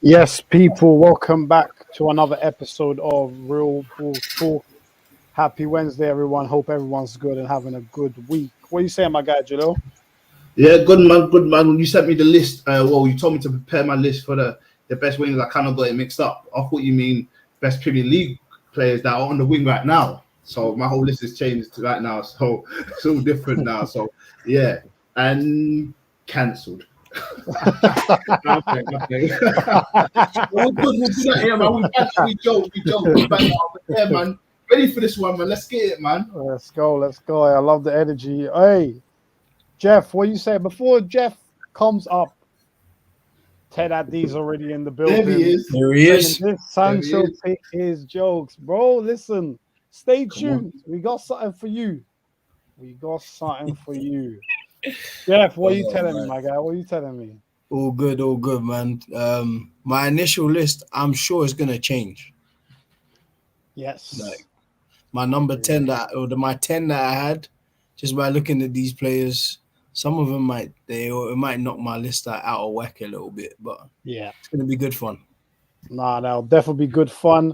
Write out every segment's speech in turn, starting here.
Yes, people, welcome back to another episode of Real Ball Talk. Happy Wednesday, everyone. Hope everyone's good and having a good week. What are you saying, my guy, Jalil? Yeah, good man, good man. You sent me the list. You told me to prepare my list for the best wingers. I kind of got it mixed up. I thought you mean best Premier League players that are on the wing right now. So my whole list has changed right now. So it's all different now. So yeah, and cancelled. Okay. We're good at here, man. We joke. But yeah, man. Ready for this one, man. Let's get it, man. Let's go. I love the energy. Hey, Jeff, what you say? Before Jeff comes up, Ted Addy's already in the building. There he is. There he is. This Sancho pick his jokes. Bro, listen. Stay tuned. We got something for you. Jeff, what are you telling me, my guy? What are you telling me? All good, man. My initial list, I'm sure it's gonna change. Yes. Like my number 10 my 10 that I had, just by looking at these players, some of them might knock my list out of whack a little bit, but yeah, it's gonna be good fun. Nah, that'll definitely be good fun.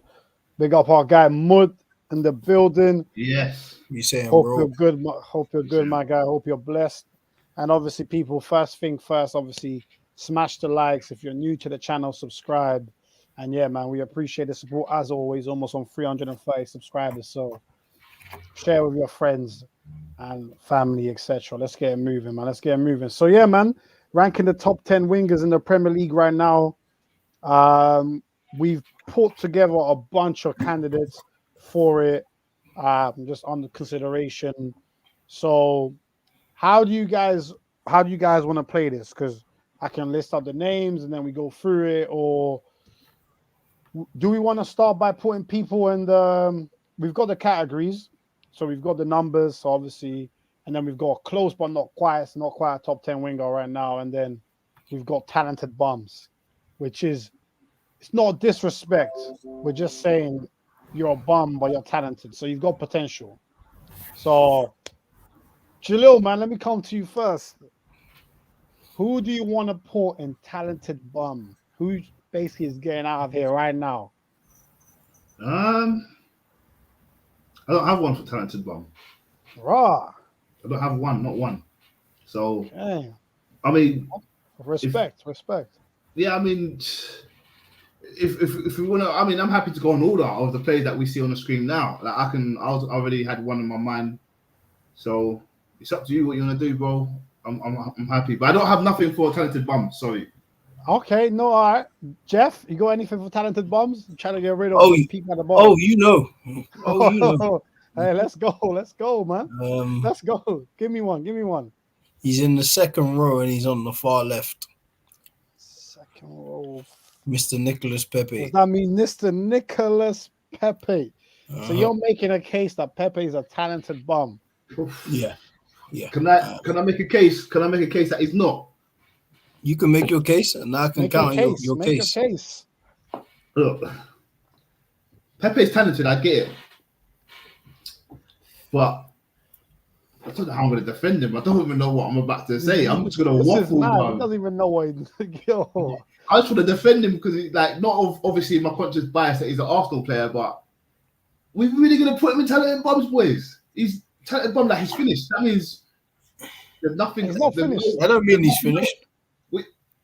Big up our guy Mud in the building. Yes. You saying, Hope bro? you're good. Hope you're good, my guy. Hope you're blessed. And obviously, people, first thing first, obviously, smash the likes. If you're new to the channel, subscribe. And yeah, man, we appreciate the support as always. Almost on 330 subscribers. So share with your friends and family, etc. Let's get it moving, man. So yeah, man, ranking the top 10 wingers in the Premier League right now. We've put together a bunch of candidates for it, just under consideration. So how do you guys want to play this? Because I can list out the names and then we go through it, or do we want to start by putting people in the we've got the categories, so we've got the numbers, so obviously, and then we've got close but not quite a top 10 winger right now, and then we've got talented bums, which is, it's not disrespect. We're just saying you're a bum, but you're talented. So you've got potential. So, Jalil, man, let me come to you first. Who do you want to put in talented bum? Who basically is getting out of here right now? I don't have one for talented bum. Raw. I don't have one, not one. So, Okay. I mean, respect. Yeah, I mean, if we want to, I mean, I'm happy to go on order of the players that we see on the screen now. Like I already had one in my mind, so it's up to you what you want to do, bro. I'm happy, but I don't have nothing for talented bum. Sorry. Okay, no, all right. Jeff, you got anything for talented bums? I'm trying to get rid of the people at the bottom. You know. Hey, let's go, man. Let's go. Give me one. He's in the second row and he's on the far left. Second row. Mr. Nicholas Pepe. Does that mean Mr. Nicholas Pepe? So you're making a case that Pepe is a talented bum? Yeah. Can I make a case? Can I make a case that he's not? You can make your case, and I can count your case. Make a case. Look, Pepe's talented. I get it, but I don't know how I'm going to defend him. I don't even know what I'm about to say. I'm just going to waffle. He doesn't even know what he's yo. I just want to defend him because he's like not obviously my conscious bias that he's an Arsenal player, but we're really going to put him in talented bums, boys. He's talented bum, like he's finished. That means there's nothing. He's not finished. I don't mean he's finished.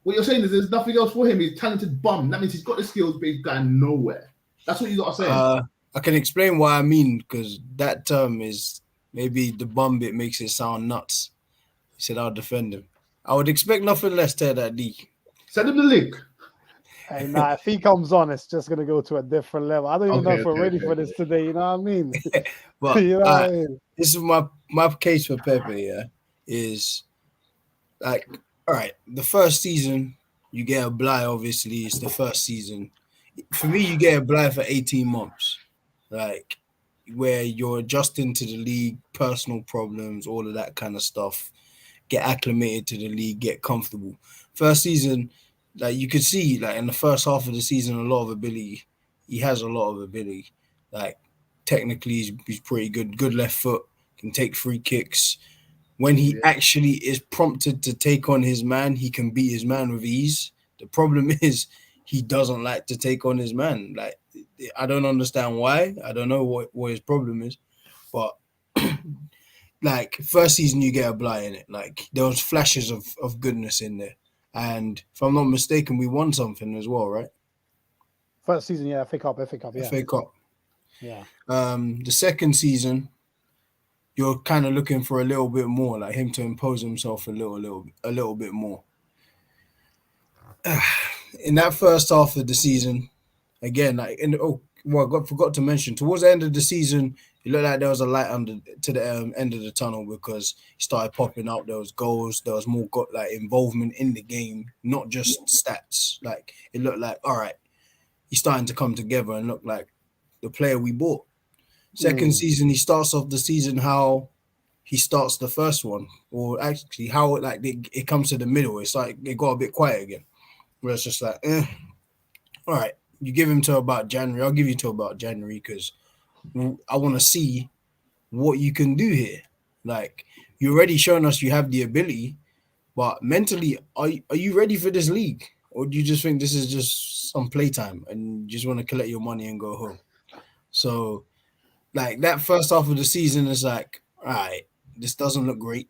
What you're saying is there's nothing else for him. He's talented bum. That means he's got the skills, but he's going nowhere. That's what you got to say. I can explain what I mean, because that term is maybe the bum bit makes it sound nuts. He said I'll defend him. I would expect nothing less, Ted Addy. Send him the link. Hey, nah, if he comes on, it's just going to go to a different level. I don't even know if we're ready for this today, you know what I mean? But you know what I mean? This is my case for Pepe, is like, all right, the first season, you get a Bly, obviously, it's the first season. For me, you get a Bly for 18 months, like, where you're adjusting to the league, personal problems, all of that kind of stuff, get acclimated to the league, get comfortable. First season, like, you could see, like, in the first half of the season, a lot of ability. He has a lot of ability. Like, technically, he's pretty good. Good left foot, can take free kicks. When he actually is prompted to take on his man, he can beat his man with ease. The problem is he doesn't like to take on his man. Like, I don't understand why. I don't know what his problem is, but like first season you get a blight in it. Like there was flashes of goodness in there, and if I'm not mistaken, we won something as well, right? First season, yeah, FA Cup, yeah. FA Cup. Yeah. The second season, you're kind of looking for a little bit more, like him to impose himself a little bit more. In that first half of the season, again, like I forgot to mention, towards the end of the season, it looked like there was a light to the end of the tunnel because he started popping up. There was goals, there was more involvement in the game, not just stats. Like it looked like, all right, he's starting to come together and look like the player we bought. Second season, he starts off the season how he starts the first one, or actually how it comes to the middle. It's like it got a bit quiet again. Where it's just like, all right, you give him to about January. I'll give you to about January because I want to see what you can do here. Like, you're already showing us you have the ability, but mentally, are you ready for this league? Or do you just think this is just some playtime and you just want to collect your money and go home? So, like, that first half of the season is like, all right, this doesn't look great.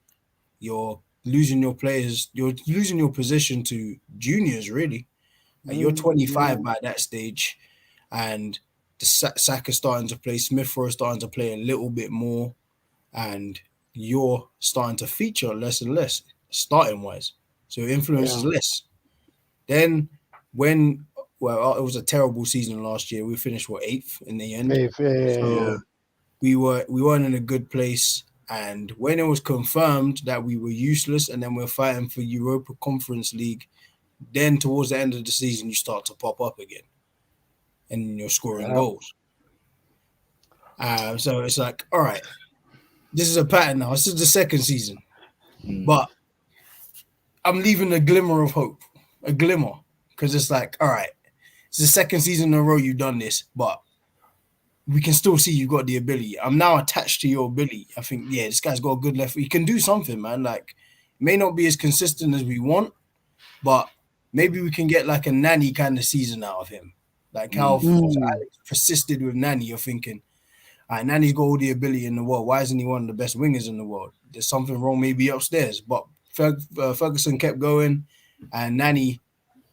You're losing your players. You're losing your position to juniors, really. Like, you're 25 by that stage, and the Saka starting to play, Smith Rowe starting to play a little bit more, and you're starting to feature less and less, starting-wise. So your influence is less. Then it was a terrible season last year. We finished, 8th in the end? 8th, yeah. We weren't in a good place. And when it was confirmed that we were useless and then we're fighting for Europa Conference League, then towards the end of the season, you start to pop up again and you're scoring goals. So it's like, all right, this is a pattern now. This is the second season. But I'm leaving a glimmer of hope, because it's like, all right, it's the second season in a row you've done this, but we can still see you got the ability. I'm now attached to your ability. I think, this guy's got a good left. He can do something, man. Like, it may not be as consistent as we want, but maybe we can get like a Nani kind of season out of him. Like how Alex persisted with Nani. You're thinking, all right, Nani's got all the ability in the world. Why isn't he one of the best wingers in the world? There's something wrong maybe upstairs. But Ferguson kept going, and Nani,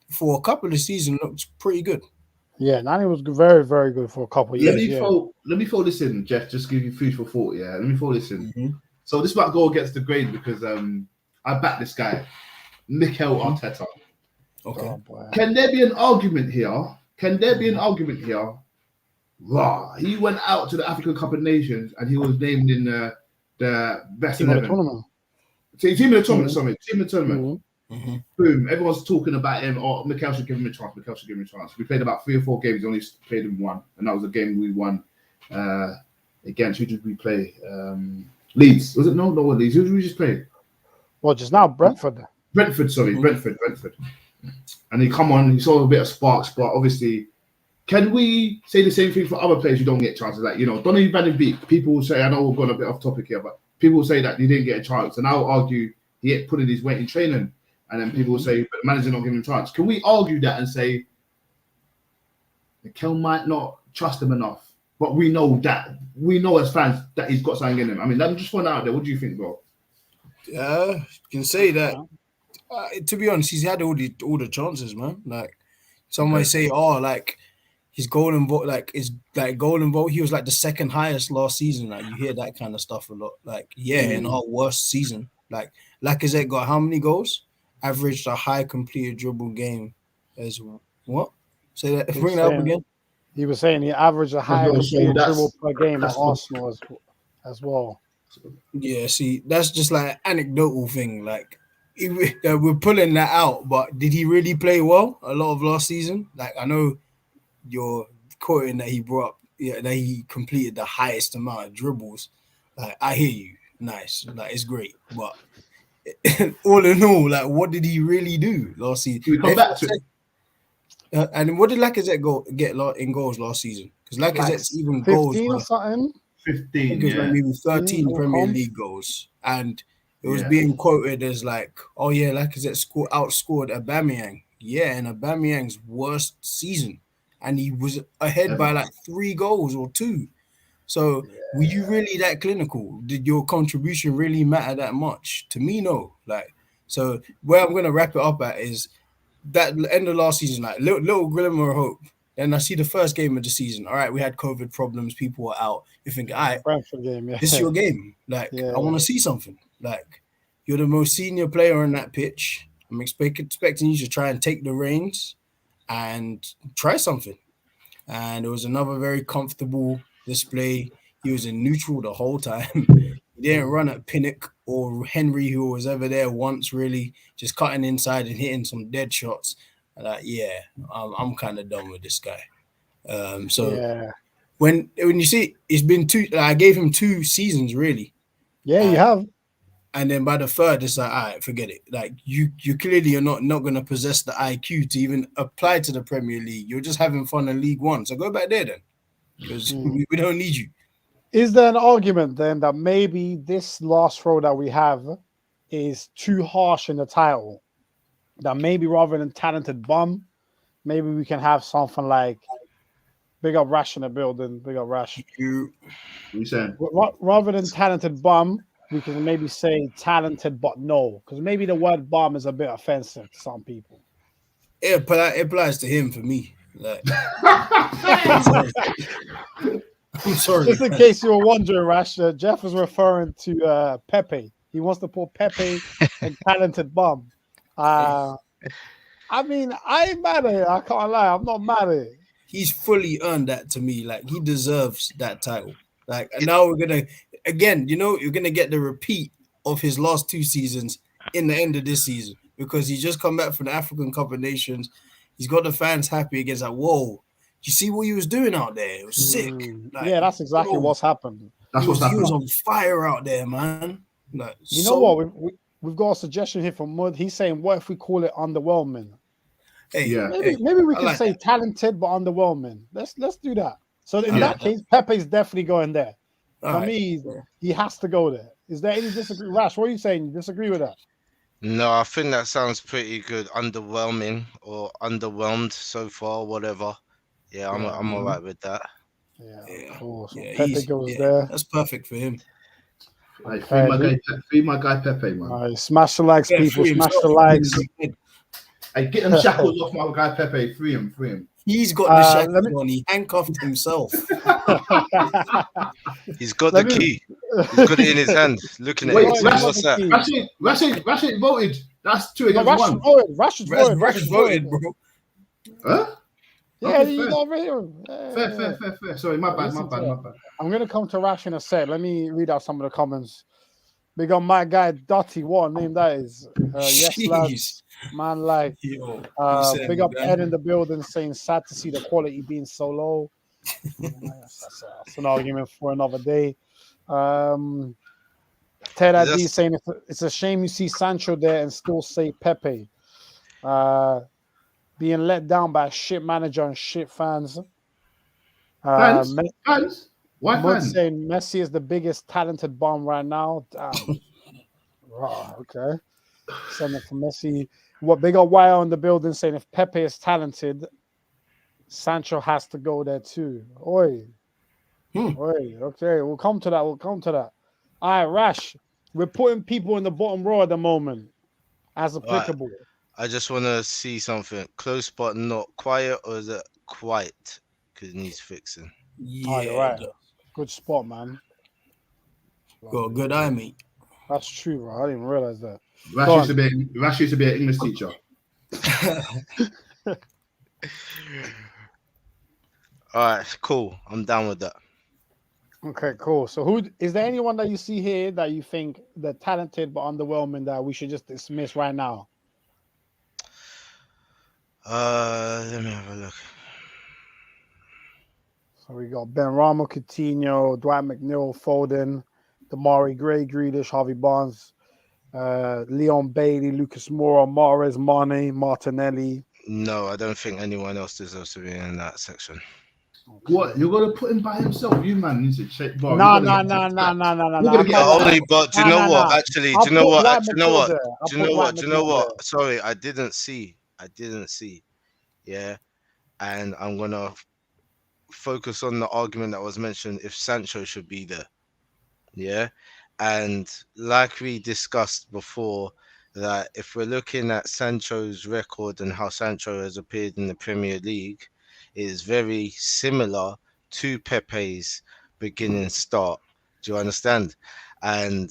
for a couple of seasons, looked pretty good. Yeah, Nani was very, very good for a couple of years. Let me throw this in, Jeff. Just give you food for thought. Yeah, let me throw this in. So this might go against the grain because I back this guy, Mikel Arteta. Okay. Oh, can there be an argument here? Rah, he went out to the African Cup of Nations and he was named in the best 11. Team of the tournament. Boom, everyone's talking about him. Oh, Mikel should give him a chance. We played about 3 or 4 games. He only played in one, and that was a game we won against. Who did we play? Leeds. Was it? No, Leeds. Who did we just play? Well, just now, Brentford. Brentford. And he saw a bit of sparks, but obviously, can we say the same thing for other players who don't get chances? Like, Donny van de Beek, people will say, I know we're going a bit off topic here, but people will say that he didn't get a chance, and I'll argue he ain't putting his weight in training. And then people will say, but the manager not giving him a chance. Can we argue that and say, Mikel might not trust him enough, but we know as fans that he's got something in him. I mean, let me just find out there. What do you think, bro? You can say that. To be honest, he's had all the chances, man. Like, some might say, like his golden vote, he was like the second highest last season. Like, you hear that kind of stuff a lot. Like, in our worst season, like Lacazette got how many goals? Averaged a high completed dribble game as what? Say that. Bring that up again. He was saying he averaged a high completed dribble per game at Arsenal as well. Yeah, see, that's just like an anecdotal thing. Like, we're pulling that out, but did he really play well a lot of last season? Like, I know you're quoting that he brought up, that he completed the highest amount of dribbles. Like, I hear you. Nice. Like, it's great, but all in all, like, what did he really do last season? And what did Lacazette get in goals last season? Because Lacazette's even 15 goals or something. 15, like maybe 13 Premier League goals, and it was being quoted as like, oh yeah, Lacazette outscored Aubameyang in Aubameyang's worst season, and he was ahead by like 3 goals or 2. So were you really that clinical? Did your contribution really matter that much? To me, no. Like, so where I'm gonna wrap it up at is that end of last season, like little glimmer of hope. Then I see the first game of the season. All right, we had COVID problems, people were out. You think, all right, Brentford game, yeah. this is your game. Like, I want to see something. Like, you're the most senior player on that pitch. I'm expecting you to try and take the reins and try something. And it was another very comfortable display. He was in neutral the whole time. He didn't run at Pinnock or Henry, who was ever there once, really, just cutting inside and hitting some dead shots. Like, I'm kind of done with this guy. When you see, it's been 2. I gave him 2 seasons, really. Yeah, you have. And then by the third, it's like, all right, forget it. Like, you clearly are not going to possess the IQ to even apply to the Premier League. You're just having fun in League One. So go back there then, because we don't need you. Is there an argument then that maybe this last throw that we have is too harsh in the title? That maybe rather than talented bum, maybe we can have something like big up Rash in the building, big up Rash. You saying? Rather than talented bum, we can maybe say talented but no, because maybe the word bum is a bit offensive to some people. It applies to him for me. Like, I'm sorry. Just in case you were wondering, Rash, Jeff is referring to Pepe. He wants to put Pepe and talented bum. I mean, I ain't mad at it. I can't lie. I'm not mad at it. He's fully earned that to me. Like, he deserves that title. Like, and now we're gonna again. You're gonna get the repeat of his last 2 seasons in the end of this season, because he's just come back from the African Cup of Nations. He's got the fans happy against like, whoa. You see what he was doing out there? It was sick. Like, that's exactly what's happened. That's what's happened. He was on fire out there, man. Like, you know what? We've got a suggestion here from Mud. He's saying, what if we call it underwhelming? Hey, maybe we can say talented but underwhelming. Let's do that. So in that case, Pepe's definitely going there. For me, he has to go there. Is there any disagreement? Rash, what are you saying? You disagree with that? No, I think that sounds pretty good. Underwhelming or underwhelmed so far, whatever. Yeah, I'm all right with that. Yeah. Cool. So Pepe goes there. That's perfect for him. Right, free my guy Pepe, man. All right, smash the likes, people. Smash the likes. Hey, get them shackles off my guy Pepe. Free him. He's got the shackles on. He handcuffed himself. He's got the key. He's got it in his hand. Looking at it. What's that? Rashid voted. That's 2 against 1. Rash voted, bro. Huh? Yeah, Okay, you got here. Fair. Sorry, my bad. I'm gonna come to Rash in a sec. Let me read out some of the comments. We got my guy Dotty. What name that is? Yes, lads. Man, like, big up Ed in the building saying sad to see the quality being so low. That's an argument for another day. Ted ID saying it's a shame you see Sancho there and still say Pepe. Being let down by a shit manager and shit fans. Fans? Why Mud fans? saying Messi is the biggest talented bomb right now. Damn. Okay. Send it for Messi. What big up Wire in the building saying if Pepe is talented, Sancho has to go there too. Oi. Okay, we'll come to that. All right, Rash. We're putting people in the bottom row at the moment as applicable. Right. I just want to see something. Close but not quiet, or is it quiet? Because it needs fixing. Yeah, you're right. Good spot, man. Got a good eye, mate. That's true, bro. I didn't realize that. Rash used to be an English teacher. All right, cool. I'm down with that. Okay, cool. So is there anyone that you see here that you think they're talented but underwhelming that we should just dismiss right now? Let me have a look. So we got Ben Rama, Coutinho, Dwight McNeil, Foden, Damari Gray, Grealish, Harvey Barnes, Leon Bailey, Lucas Moura, Mahrez, Mane, Martinelli. No, I don't think anyone else deserves to be in that section. Okay. What? You're gonna put him by himself? You man needs to check. No. Only, but do you know what? Actually, do you know what? Sorry, I didn't see I didn't see. Yeah, and I'm gonna focus on the argument that was mentioned if Sancho should be there. Yeah. And like we discussed before, that if we're looking at Sancho's record and how Sancho has appeared in the Premier League, it is very similar to Pepe's beginning start. Do you understand? And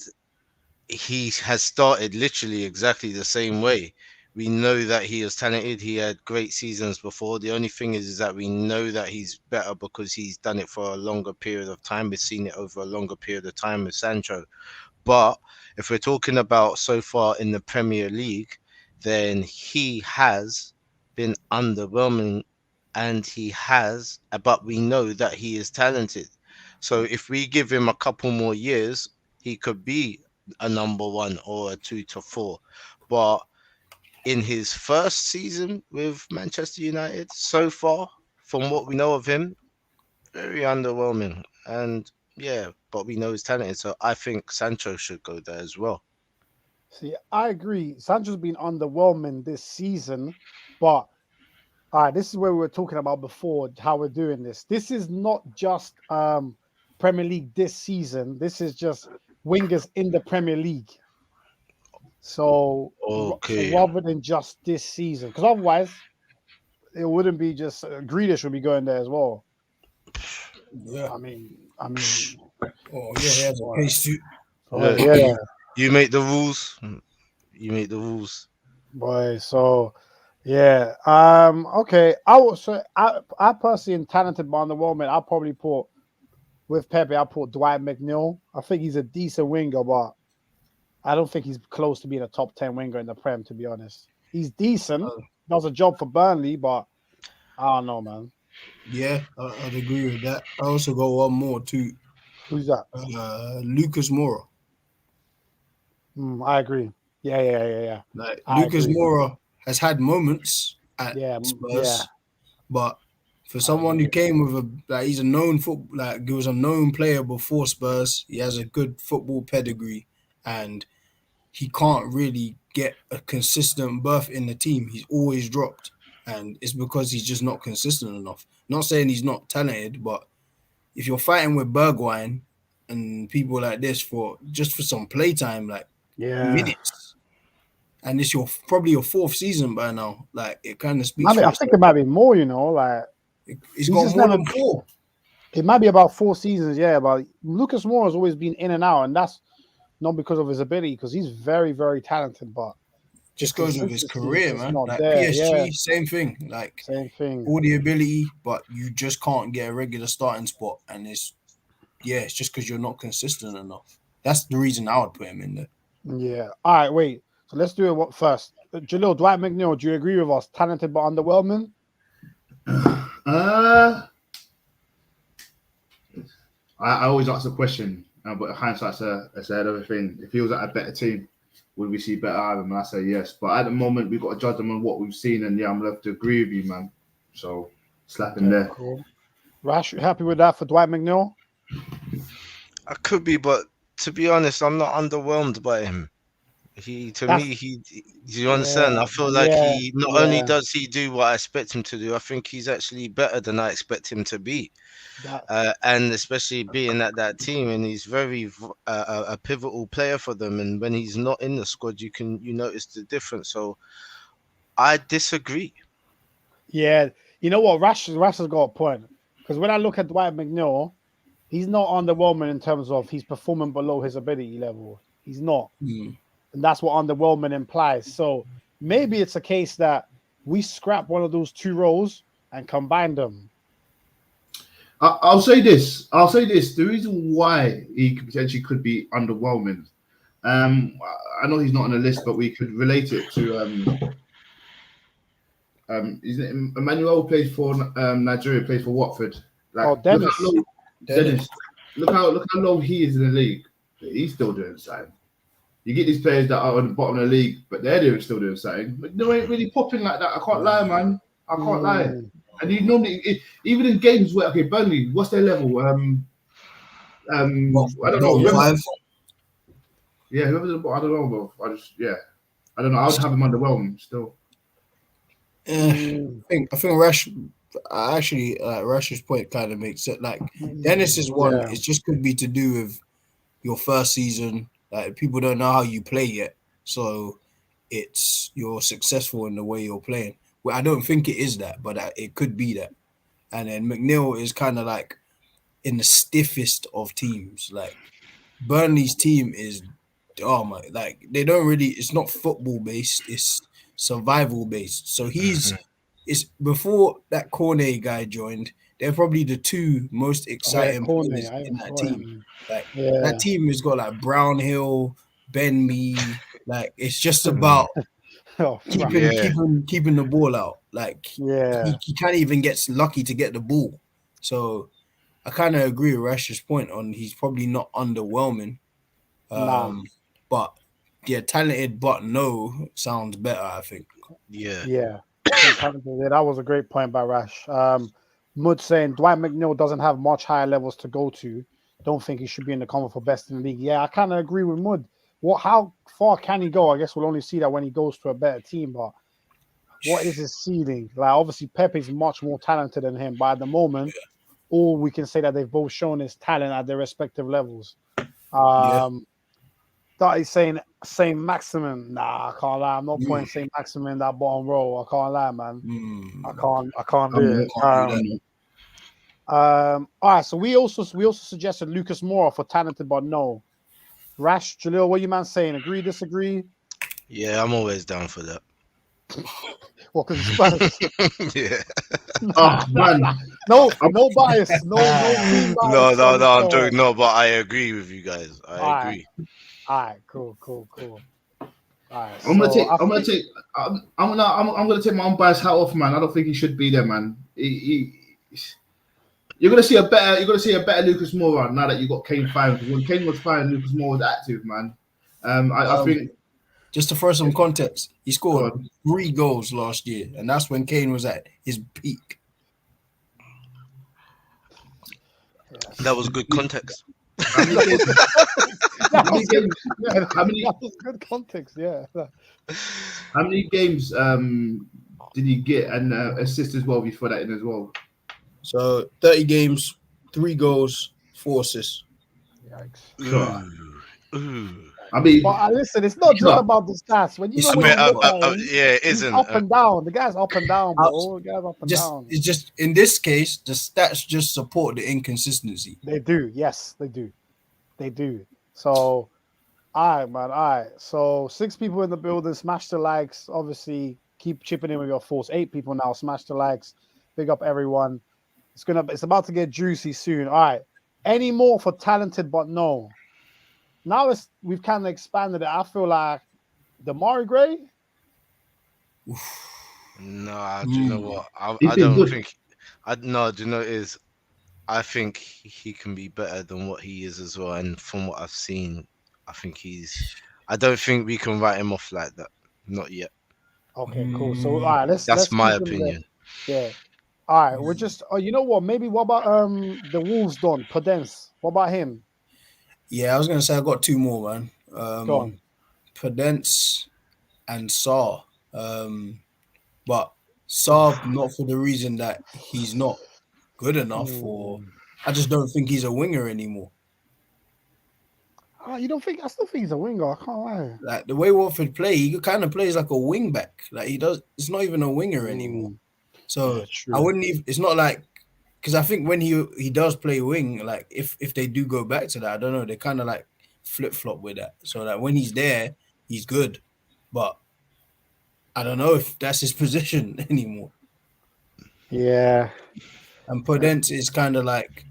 he has started literally exactly the same way. We know that he is talented. He had great seasons before. The only thing is that we know that he's better because he's done it for a longer period of time. We've seen it over a longer period of time with Sancho. But if we're talking about so far in the Premier League, then he has been underwhelming and but we know that he is talented. So if we give him a couple more years, he could be a number one or a 2 to 4. But in his first season with Manchester United, so far, from what we know of him, very underwhelming. And yeah, but we know he's talented, so I think Sancho should go there as well. See, I agree. Sancho's been underwhelming this season, but all right, this is where we were talking about before how we're doing this. This is not just Premier League this season. This is just wingers in the Premier League. So, Okay. rather than just this season, because otherwise it wouldn't be just Grealish would be going there as well. Yeah. I mean. Oh yeah, he has a pace too. Yeah. You make the rules. You make the rules. Boy, so yeah. Okay. I personally am talented, but on the moment, I'll probably put with Pepe. I'll put Dwight McNeil. I think he's a decent winger, but I don't think he's close to being a top 10 winger in the Prem. To be honest, he's decent. Does a job for Burnley, but I don't know, man. Yeah, I'd agree with that. I also got one more too. Who's that? Lucas Moura. I agree. Yeah. Like Lucas Moura has had moments at Spurs, but for someone who came with he's a known he was a known player before Spurs. He has a good football pedigree, and he can't really get a consistent berth in the team. He's always dropped, and it's because he's just not consistent enough. Not saying he's not talented, but if you're fighting with Bergwijn and people like this for some playtime, minutes, and it's probably your 4th season by now, it kind of speaks. I think it might be more, he's got more than 4. It might be about 4 seasons, but Lucas Moura has always been in and out, and that's not because of his ability, because he's very, very talented, but just goes with his career, man. There, PSG, same thing. Same thing. All the ability, but you just can't get a regular starting spot, and it's just because you're not consistent enough. That's the reason I would put him in there. Yeah. All right, wait. So let's do it first. Jalil, Dwight McNeil, do you agree with us? Talented but underwhelming? I always ask the question, but hindsight's a head of everything. If he was at a better team, would we see better out of him? And I say yes. But at the moment, we've got to judge him on what we've seen, and I'm going to have to agree with you, man. So, slap him there. Cool. Rash, you happy with that for Dwight McNeil? I could be, but to be honest, I'm not underwhelmed by him. Do you understand? I feel like he not only does he do what I expect him to do, I think he's actually better than I expect him to be. And especially being at that team, and he's very a pivotal player for them. And when he's not in the squad, you notice the difference. So I disagree. Yeah, you know what? Rash has got a point, because when I look at Dwight McNeil, he's not underwhelming in terms of he's performing below his ability level. He's not. And that's what underwhelming implies. So maybe it's a case that we scrap one of those 2 roles and combine them. I'll say this. The reason why he potentially could be underwhelming, I know he's not on the list, but we could relate it to Emmanuel plays for Nigeria, plays for Watford. Dennis. Look how low he is in the league. He's still doing something. You get these players that are on the bottom of the league, but they're still doing something. But they ain't really popping like that. I can't lie, man. I can't lie. And you normally, even in games where, Burnley, what's their level? I don't know. 5. Yeah, whoever's at the bottom, I don't know, bro. I don't know. I would have him underwhelmed still. I think Rash. Actually, Rash's point kind of makes it like Dennis's one. Yeah. It just could be to do with your first season. Like people don't know how you play yet, so you're successful in the way you're playing. Well, I don't think it is that, but it could be that. And then McNeil is kind of like in the stiffest of teams. Like Burnley's team is, oh my, like they don't really. It's not football based. It's survival based. So it's before that Cornet guy joined. They're probably the two most exciting Cornet, players in that saw team. him. Like Yeah. that team has got like Brownhill, Ben Mee. Like it's just about Oh, keeping the ball out. Like yeah. he can't even get lucky to get the ball. So I kind of agree with Rash's point on he's probably not underwhelming. Nah. But yeah, talented but no sounds better, I think. Yeah. Yeah. That was a great point by Rash. Mud saying Dwight McNeil doesn't have much higher levels to go to. Don't think he should be in the convo for best in the league. Yeah, I kind of agree with Mud. How far can he go? I guess we'll only see that when he goes to a better team. But what is his ceiling? Like obviously Pepe's much more talented than him, but at the moment, all we can say that they've both shown is talent at their respective levels. That is saying Saint-Maximin. Nah, I can't lie. I'm not putting Saint-Maximin in that bottom row. I can't lie, man. I can't do it. All right, so we also suggested Lucas Moura for talented but no. Rash, Jalil, what you man saying? Agree, disagree? Yeah, I'm always down for that. Well, because it's Spurs. Yeah. Oh man, no bias. No team bias. No, I'm joking. No, but I agree with you guys. I agree. All right, cool. All right, I'm gonna take my unbiased hat off, man. I don't think he should be there, man. You're gonna see a better Lucas Moura now that you got Kane fine. Because when Kane was fine, Lucas Moura was active, man. I think just to throw some context, he scored 3 goals last year, and that's when Kane was at his peak. That was good context. That was good context, yeah. How many games did he get and assist as well before that in as well? So 30 games, 3 goals, 4 assists. Yikes. Ooh. I mean, but listen, it's not just about the stats. When you it isn't up and down. The guy's up and down, bro. The guy's up and down. It's just in this case, the stats just support the inconsistency. They do, yes, they do. So, all right, man. All right. So 6 people in the building. Smash the likes. Obviously, keep chipping in with your force. 8 people now. Smash the likes. Big up everyone. It's about to get juicy soon. All right. Any more for talented but no? Now we've kind of expanded it. I feel like Damari Gray. No, do you know what? I don't think. Do you know what it is? I think he can be better than what he is as well. And from what I've seen, I think I don't think we can write him off like that. Not yet. Okay, cool. So all right, that's my opinion. Yeah. All right, we're just. Oh, you know what? Maybe what about the Wolves don Podence? What about him? Yeah, I was gonna say I got 2 more, man. Go on. Podence and Salah. But Salah not for the reason that he's not good enough, or I just don't think he's a winger anymore. Oh, you don't think? I still think he's a winger. I can't lie. Like the way Watford play, he kind of plays like a wing back. Like he does. It's not even a winger anymore. So I wouldn't even. It's not like because I think when he does play wing, like if they do go back to that, I don't know. They kind of like flip flop with that. So that when he's there, he's good, but I don't know if that's his position anymore. Yeah. And Podence is kind of like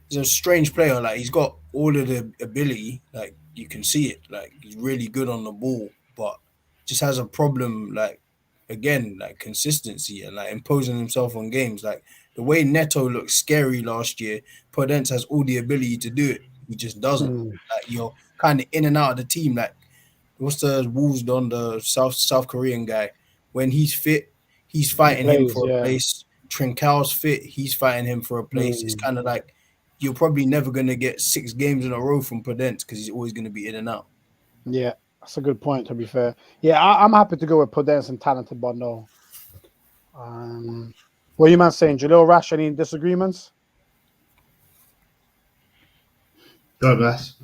he's a strange player. Like he's got all of the ability, like you can see it. Like he's really good on the ball, but just has a problem. Like again, like consistency and like imposing himself on games. Like the way Neto looked scary last year, Podence has all the ability to do it. He just doesn't. Like you're kind of in and out of the team. Like what's the Wolves done? The South Korean guy. When he's fit, he's fighting him for a place. Trincão's fit, he's fighting him for a place. It's kind of like you're probably never going to get 6 games in a row from Podence because he's always going to be in and out. Yeah, that's a good point, to be fair. Yeah, I'm happy to go with Podence and talented, but no. What are you man saying? Jalil Rash, any disagreements? God bless.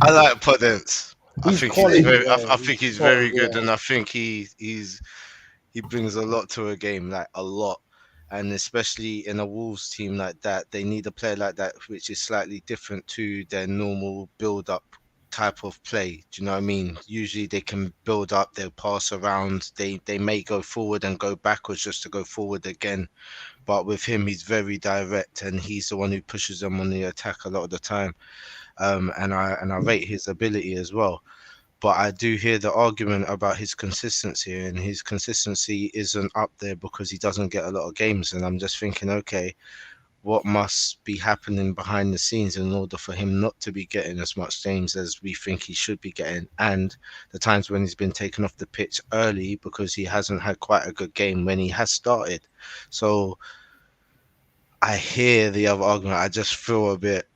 I like Podence. I He's think quality. he's very. Yeah, I think he's very quality, good, yeah. and I think he brings a lot to a game, like a lot. And especially in a Wolves team like that, they need a player like that, which is slightly different to their normal build-up type of play. Do you know what I mean? Usually they can build up, they'll pass around, they may go forward and go backwards just to go forward again. But with him, he's very direct, and he's the one who pushes them on the attack a lot of the time. And I rate his ability as well. But I do hear the argument about his consistency, and his consistency isn't up there because he doesn't get a lot of games. And I'm just thinking, okay, what must be happening behind the scenes in order for him not to be getting as much games as we think he should be getting? And the times when he's been taken off the pitch early because he hasn't had quite a good game when he has started. So I hear the other argument. I just feel a bit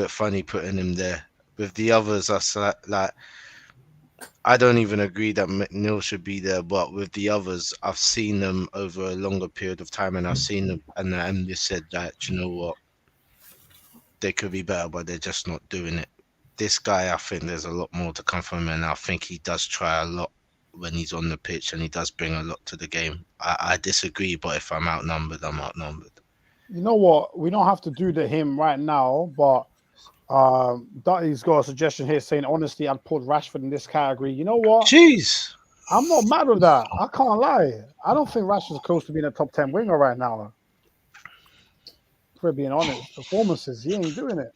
funny putting him there. With the others, like I don't even agree that McNeil should be there. But with the others, I've seen them over a longer period of time, and I've seen them, and I just said that, you know what, they could be better, but they're just not doing it. This guy, I think there's a lot more to come from him, and I think he does try a lot when he's on the pitch, and he does bring a lot to the game. I disagree, but if I'm outnumbered, I'm outnumbered. You know what? We don't have to do him right now, but Dotty's got a suggestion here saying, honestly, I'd put Rashford in this category. You know what? Jeez. I'm not mad with that. I can't lie. I don't think Rashford's close to being a top 10 winger right now. For being honest, performances, he ain't doing it.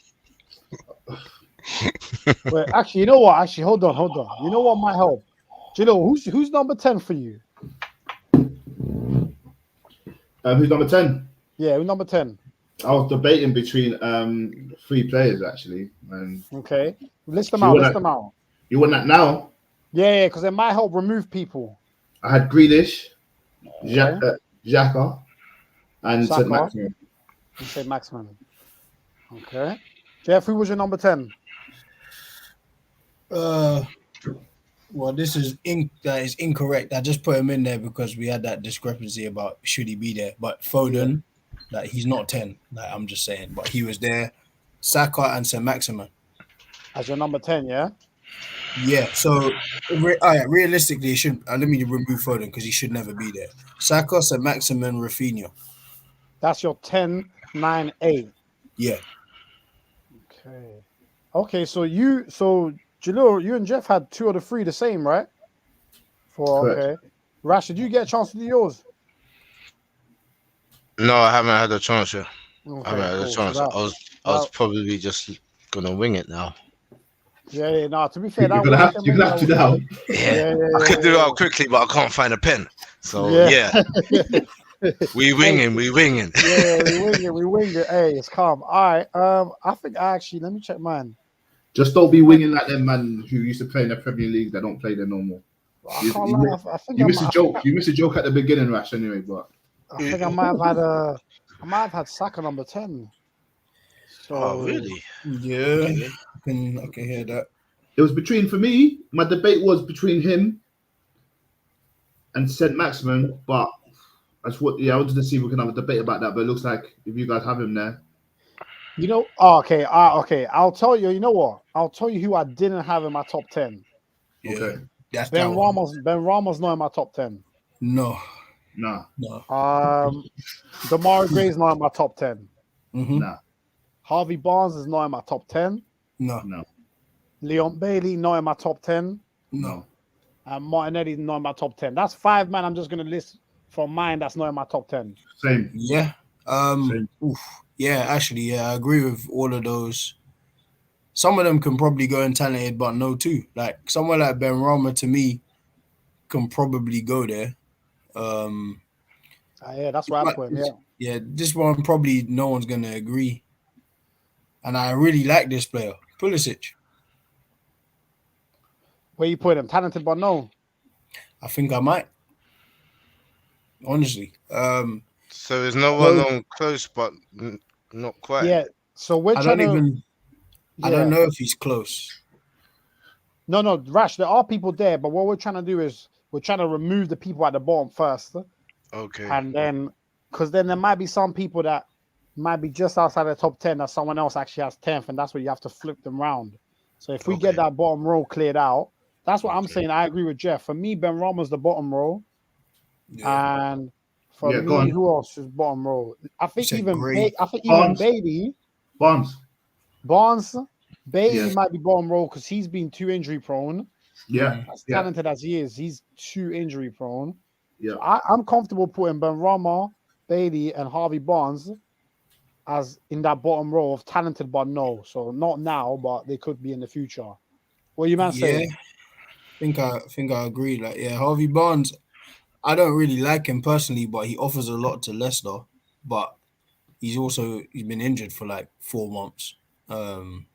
But actually, you know what? Actually, hold on. You know what might help? Do you know who's number 10 for you? Who's number 10? Yeah, who's number 10? I was debating between 3 players actually. And okay, list them out. You want that now? Yeah, because it might help remove people. I had Grealish, Xhaka, and Saint-Maximin. You said Maximin. Okay. Jeff, who was your number 10? Well, this is incorrect. I just put him in there because we had that discrepancy about should he be there. But Foden, like he's not 10. Like I'm just saying, but he was there. Saka and Saint-Maximin as your number 10, yeah. Yeah. So, realistically, should let me remove Foden because he should never be there. Saka, Saint-Maximin, Rafinha. That's your 10, 9, 8. Yeah. Okay. So Jalil, you and Jeff had 2 of the 3 the same, right? Okay. Rash, did you get a chance to do yours? No, I haven't had a chance yet. Okay, I haven't had a chance. I was probably just gonna wing it now. Yeah. No, to be fair, you're gonna have to now. Yeah. I could do it quickly, but I can't find a pen. So yeah. We winging. Yeah, we winged it. Hey, it's calm. All right. I think let me check mine. Just don't be winging like them man who used to play in the Premier League that don't play their normal. You missed a joke. You missed a joke at the beginning, Rash. Anyway, but I think I might have had Saka number 10. So, oh really? Yeah. I can hear that. It was for me. My debate was between him and Saint-Maximin, but I wanted to see if we can have a debate about that. But it looks like if you guys have him there. You know, okay. I'll tell you. You know what? I'll tell you who I didn't have in my top 10. Yeah. Okay. That's Ben Ramos not in my top 10. No. Damari Gray's not in my top 10. Mm-hmm. No. Harvey Barnes is not in my top 10. No. Leon Bailey not in my top 10. No. And Martinelli's not in my top 10. That's 5 man I'm just gonna list from mine that's not in my top 10. Same. Yeah. Same. Yeah, actually, I agree with all of those. Some of them can probably go in talented, but no too. Like someone like Ben Rama to me can probably go there. Yeah, that's where I put him. Yeah, this one probably no one's gonna agree. And I really like this player, Pulisic. Where you put him? Talented, but no. I think I might. Honestly. So there's no one on close, but not quite. Yeah. So we're I don't know if he's close. No, Rash, there are people there, but what we're trying to do is we're trying to remove the people at the bottom first, Okay. and then because then there might be some people that might be just outside the top 10 that someone else actually has 10th, and that's where you have to flip them round. So if we get that bottom row cleared out, that's what I'm saying. I agree with Jeff. For me, Ben Rama's the bottom row, and for me, who else is bottom row? I think even Bailey, Barnes, Bailey might be bottom row because he's been too injury prone. Yeah, as talented as he is, he's too injury prone. Yeah, so I'm comfortable putting Ben Rama, Bailey, and Harvey Barnes as in that bottom row of talented, but no. So not now, but they could be in the future. What you man saying? I think I agree. Like, Harvey Barnes, I don't really like him personally, but he offers a lot to Leicester. But he's been injured for like 4 months. And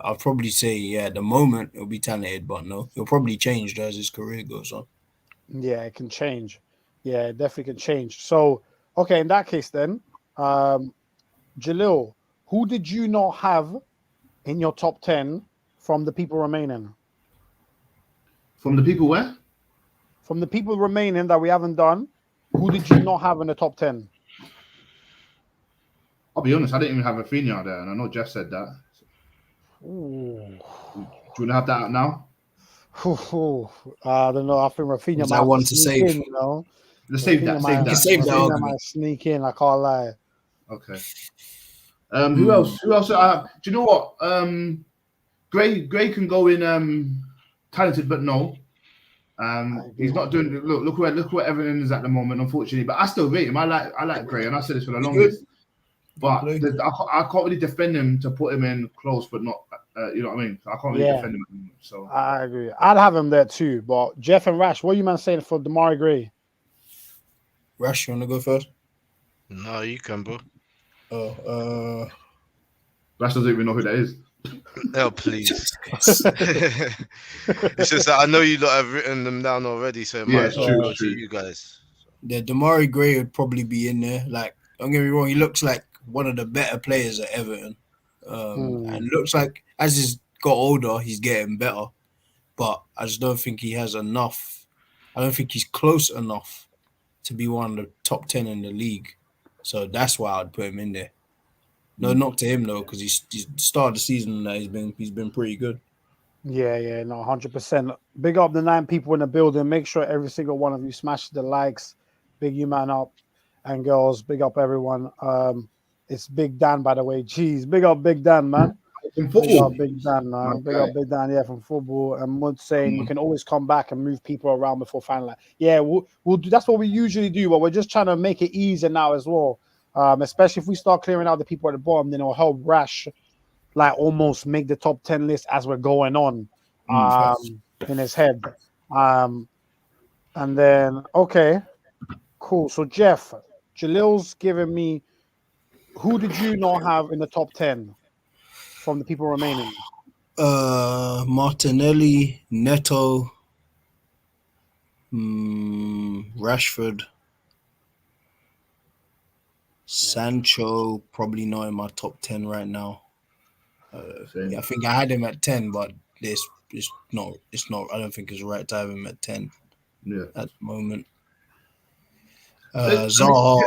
I'll probably say at the moment it'll be talented, but no, he'll probably change as his career goes on. Yeah, it can change. Yeah, it definitely can change. So, okay, in that case then, Jalil, who did you not have in your top 10 from the people remaining? From the people where? From the people remaining that we haven't done, who did you not have in the top 10? I'll be honest, I didn't even have Rafinha there, and I know Jeff said that. Ooh. Do you want to have that out now? I don't know. I think Rafinha might want to save. In, you know? Let's save that. Rafinha might sneak in. I can't lie. Okay. Who else? Do you know what? Gray can go in talented, but no. He's not doing. Look where Everton is at the moment, unfortunately. But I still rate him. I like Gray, and I said this for the longest. But I can't really defend him to put him in close, but not. You know what I mean? I can't really defend him. So I agree. I'd have him there too. But Jeff and Rash, what are you man saying for Damari Gray? Rash, you want to go first? No, you can, bro. Rash doesn't even know who that is. Oh, please. It's just that I know you lot have written them down already, so it might as well go to you guys. Yeah, Damari Gray would probably be in there. Like, don't get me wrong, he looks like one of the better players at Everton. And looks like as he's got older, he's getting better. But I just don't think he has enough. I don't think he's close enough to be one of the top 10 in the league. So that's why I'd put him in there. No knock to him though, because he's started the season that he's been pretty good. Yeah, no, 100%. Big up the 9 people in the building. Make sure every single one of you smash the likes. Big you man up, and girls, big up everyone. It's Big Dan, by the way. Jeez, big up Big Dan, man. Big up Big Dan, man. Big up Big Dan, from football. And Mud saying we can always come back and move people around before final. Yeah, we'll do. That's what we usually do, but we're just trying to make it easier now as well. Especially if we start clearing out the people at the bottom, then it'll help Rash like almost make the top 10 list as we're going on in his head. And then cool. So Jeff, Jalil's giving me. Who did you not have in the top 10 from the people remaining? Martinelli, Neto, Rashford, Sancho, probably not in my top 10 right now. I think I had him at 10, but it's not. I don't think it's right to have him at 10 at the moment. Zaha.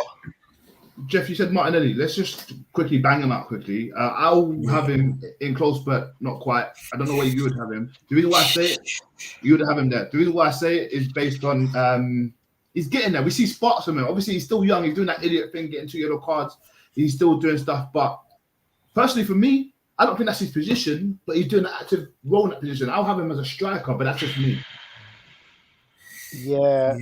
Jeff, you said Martinelli. Let's just quickly bang him out quickly. I'll have him in close, but not quite. I don't know where you would have him. The reason why I say it, you would have him there. The reason why I say it is based on he's getting there. We see sparks from him. Obviously, he's still young. He's doing that idiot thing, getting 2 yellow cards. He's still doing stuff. But personally, for me, I don't think that's his position, but he's doing an active role in that position. I'll have him as a striker, but that's just me. Yeah.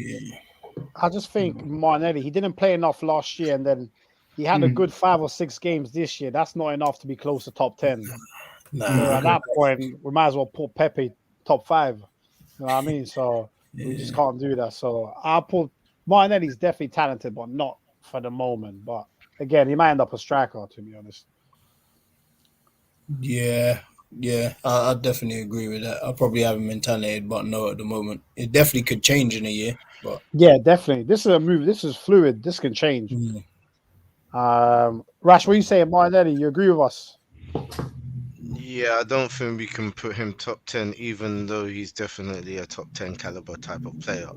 I just think Martinelli, he didn't play enough last year, and then he had a good 5 or 6 games this year. That's not enough to be close to top 10. So at that point, we might as well put Pepe top 5. You know what I mean? So we just can't do that. So I'll put Martinelli's definitely talented, but not for the moment. But again, he might end up a striker, to be honest. Yeah, I definitely agree with that. I'll probably have him in talented, but no at the moment. It definitely could change in a year. But yeah, definitely. This is a move. This is fluid. This can change. Rash, what you saying, Martinelli? You agree with us? Yeah, I don't think we can put him top 10, even though he's definitely a top 10 caliber type of player.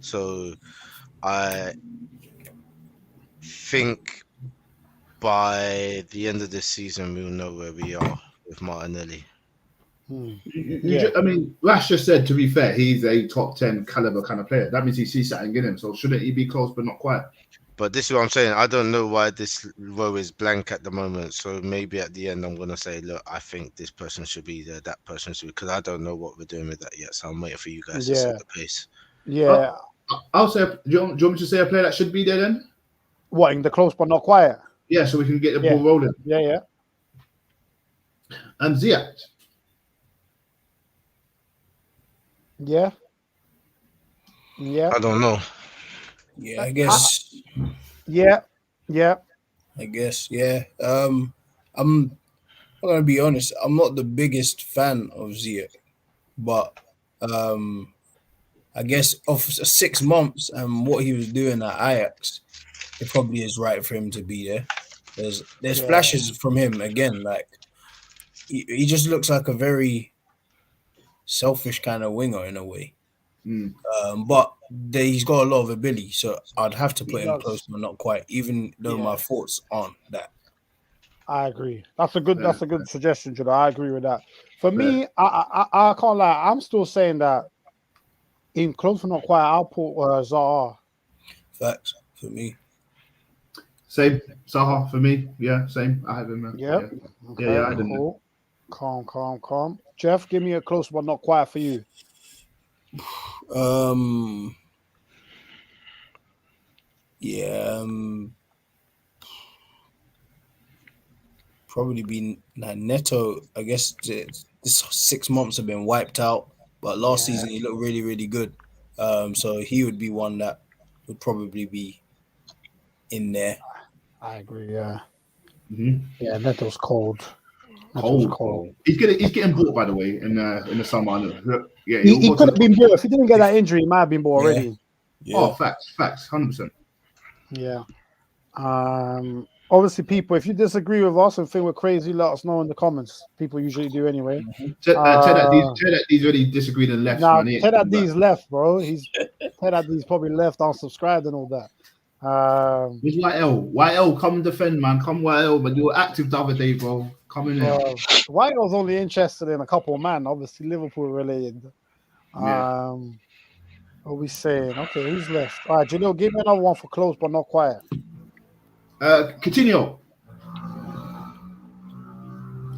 So I think by the end of this season, we'll know where we are with Martinelli. Yeah. I mean, Rash just said, to be fair, he's a top 10 caliber kind of player. That means he sees something in him. So shouldn't he be close but not quiet? But this is what I'm saying. I don't know why this row is blank at the moment. So maybe at the end, I'm going to say, look, I think this person should be there, that person should, because I don't know what we're doing with that yet. So I'm waiting for you guys to Yeah. set the pace. Yeah. I'll say, do you want me to say a player that should be there then? What, in the close but not quiet? Yeah, so we can get the Yeah. ball rolling. Yeah. And Ziyech. Yeah. I don't know. Yeah, I guess. Yeah. I guess. Yeah. I'm gonna be honest. I'm not the biggest fan of Ziyech, but I guess of 6 months and what he was doing at Ajax, it probably is right for him to be there. There's flashes from him again. Like he just looks like a very selfish kind of winger in a way. But he's got a lot of ability, so I'd have to put him close, but not quite. Even though my thoughts aren't that. I agree. That's a good suggestion, Judah. I agree with that. For me, I can't lie. I'm still saying that in close but not quiet, I'll put Zaha. Facts for me. Same. Salah for me. Yeah, same. I have him. Yep. Yeah. Okay, Yeah, I didn't. cool. Calm. Jeff, give me a close but not quiet for you. Probably be like Neto. I guess this 6 months have been wiped out, but last season he looked really, really good. So he would be one that would probably be in there. I agree. Yeah. Mm-hmm. Yeah, Neto's cold. Cold. He's getting bought, by the way, in the summer. Yeah, he could have been bought if he didn't get that injury. He might have been bought already. Yeah. Oh, facts, 100%. Yeah. Obviously, people, if you disagree with us and think we're crazy, let us know in the comments. People usually do anyway. Ted D's already disagreed and left. Nah, Ted D's left, bro. Ted D's probably left, unsubscribed and all that. Who's YL, come defend, man. Come YL, but you were active the other day, bro. Come in here. YL's only interested in a couple of man, obviously Liverpool related. What are we saying? Okay, who's left? All right, Janelle, give me another one for close but not quiet. Coutinho.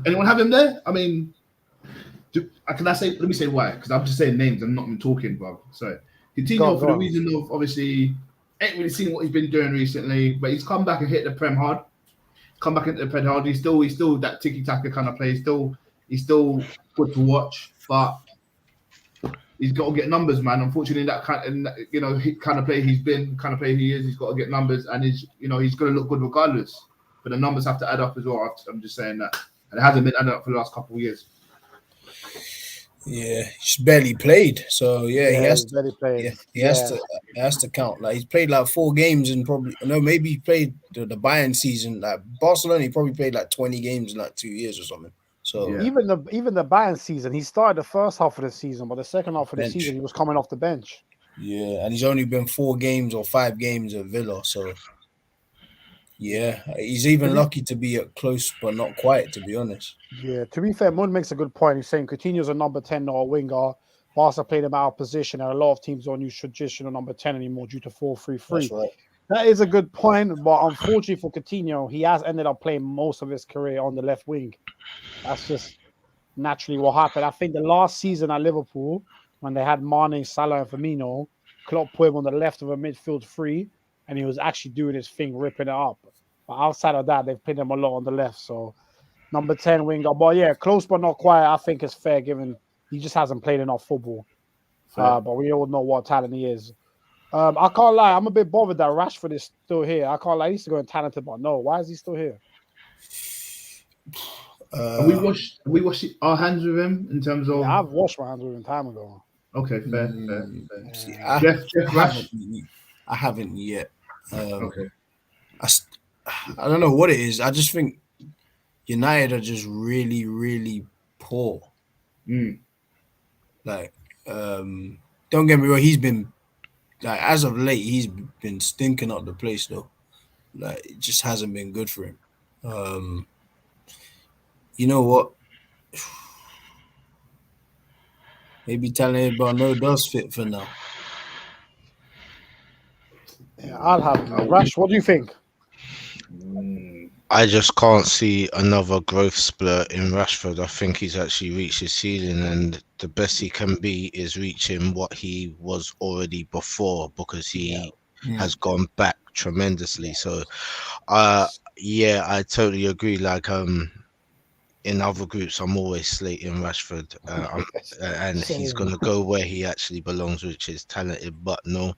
Anyone have him there? I mean, let me say why, because I'm just saying names. I'm not even talking, bro. So Coutinho, for the reason of obviously ain't really seen what he's been doing recently, but he's come back and hit the Prem hard. He's still that tiki-taka kind of player. He's still good to watch, but he's got to get numbers, man. Unfortunately, that kind of player he's been, kind of player he is, he's got to get numbers, and he's going to look good regardless. But the numbers have to add up as well. I'm just saying that, and it hasn't been added up for the last couple of years. Yeah, he's barely played, so he has to. Barely played. Yeah, he has to count. Like he's played like 4 games and maybe he played the Bayern season. Like Barcelona, he probably played like 20 games in like 2 years or something. So even the Bayern season, he started the first half of the season, but the second half of the season he was coming off the bench. Yeah, and he's only been 4 games or 5 games at Villa, so yeah, he's even lucky to be at close but not quite, to be honest. Yeah, to be fair, Mun makes a good point. He's saying Coutinho's a number 10 or a winger. Barca played him out of position, and a lot of teams don't use traditional number 10 anymore due to 4-3-3. That's right. That is a good point, but unfortunately for Coutinho, he has ended up playing most of his career on the left wing. That's just naturally what happened. I think the last season at Liverpool, when they had Mane, Salah, and Firmino, Klopp put him on the left of a midfield 3, and he was actually doing his thing, ripping it up. But outside of that, they've played him a lot on the left. So number 10 winger. But yeah, close but not quiet, I think is fair given he just hasn't played enough football. But we all know what talent he is. I can't lie, I'm a bit bothered that Rashford is still here. I can't lie, he's still going talented, but no, why is he still here? we washed our hands with him in terms of. Yeah, I've washed my hands with him time ago. Okay, fair. See, I haven't yet. Okay. I don't know what it is. I just think United are just really, really poor. Mm. Like, don't get me wrong, he's been like as of late, he's been stinking up the place though. Like, it just hasn't been good for him. You know what? Maybe talented, but no does fit for now. Yeah, I'll have him. Rash, what do you think? I just can't see another growth spurt in Rashford. I think he's actually reached his ceiling, and the best he can be is reaching what he was already before, because he has gone back tremendously. So, yeah, I totally agree. Like, in other groups, I'm always slating Rashford, and he's Same. gonna go where he actually belongs, which is talented, but no.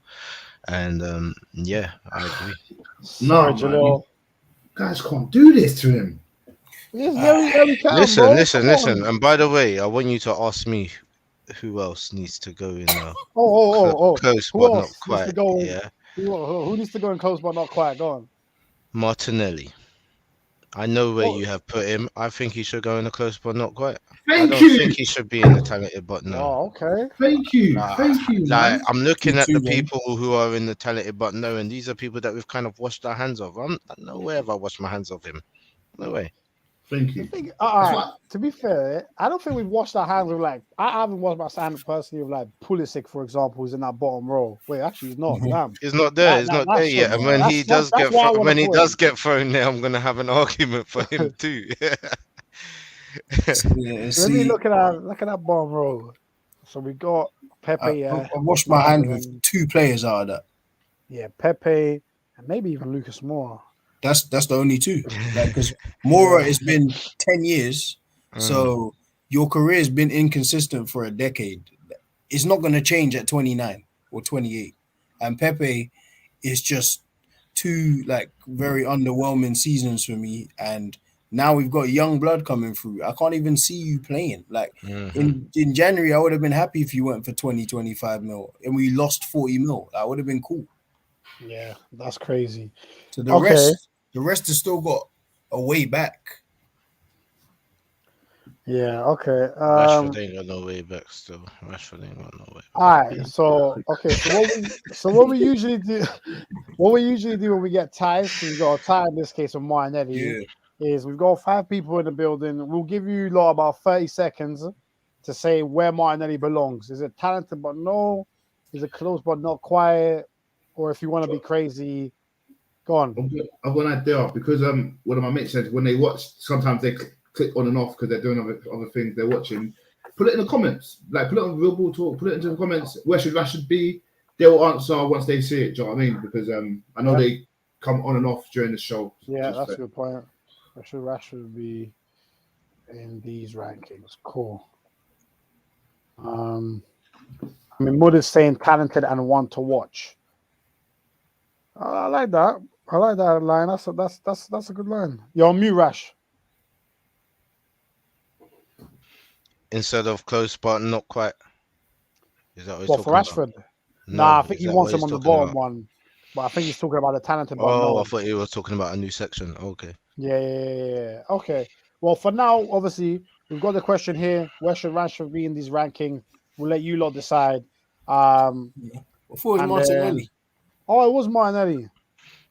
And yeah, I agree. Sorry, Nah, man. You Jalil. guys can't do this to him. It's very early time, Listen, bro. listen, Come listen. on. And by the way, I want you to ask me who else needs to go in Oh. close, Who but not else needs to quite. go in? Yeah, Who needs to go in close but not quite? Go on. Martinelli. I know where Oh, you have put him. I think he should go in the close, but not quite. I Thank don't think you. he should be in the talented, but no. wow, okay. Thank you. Like, Thank you, like, man. I'm looking Me at the too, man. people who are in the talented, but no, and these are people that we've kind of washed our hands of. No way have I washed my hands of him. No way. Thank The you. thing, That's all right. what. To be fair, I don't think we've washed our hands with like. I haven't washed my hands personally with like Pulisic, for example, who's in that bottom row. Wait, actually, he's not. Damn. He's not there. He's not there That's yet. shit. And when he does That's get why I want to when he put does him. get thrown there, I'm gonna have an argument for him too. Yeah, Let me see, look at that bottom row. So we got Pepe, yeah. I washed my hands with 2 players out of that. Yeah, Pepe, and maybe even Lucas Moura. That's the only 2. Like, because Mora, Yeah. it's been 10 years, so your career has been inconsistent for a decade. It's not going to change at 29 or 28. And Pepe is just 2 like very underwhelming seasons for me. And now we've got young blood coming through. I can't even see you playing. Like, in January, I would have been happy if you went for 20-25 mil and we lost 40 mil. That would have been cool. Yeah, that's crazy. So the Okay. rest has still got a way back. Yeah, okay. Rashford ain't got no way back still. Rashford ain't got no way back. All right. So what we usually do when we get ties, because we got a tie in this case with Martinelli, is we've got 5 people in the building. We'll give you lot about 30 seconds to say where Martinelli belongs. Is it talented but no? Is it close but not quiet? Or if you want to be crazy, go on. I've got an idea because one of my mates said when they watch, sometimes they click on and off because they're doing other things they're watching. Put it in the comments, like put it on Real Talk. Put it into the comments. Where should Rashford be? They will answer once they see it. Do you know what I mean? Because I know they come on and off during the show. Yeah, that's a good point. Rashford be in these rankings. Cool. I mean, Mud is saying talented and want to watch. I like that. I like that line. That's a good line. You're on mute, Rash. Instead of close but not quite. Is that what he's Well, for talking about? Rashford. No, Nah, I think is he that wants what him he's on the talking bottom about? one. But I think he's talking about the talented but Oh, no. I thought he was talking about a new section. Okay. Yeah. Okay. Well, for now, obviously, we've got the question here. Where should Rashford be in these rankings? We'll let you lot decide. Before it was Martinelli. Oh, it was Martinelli.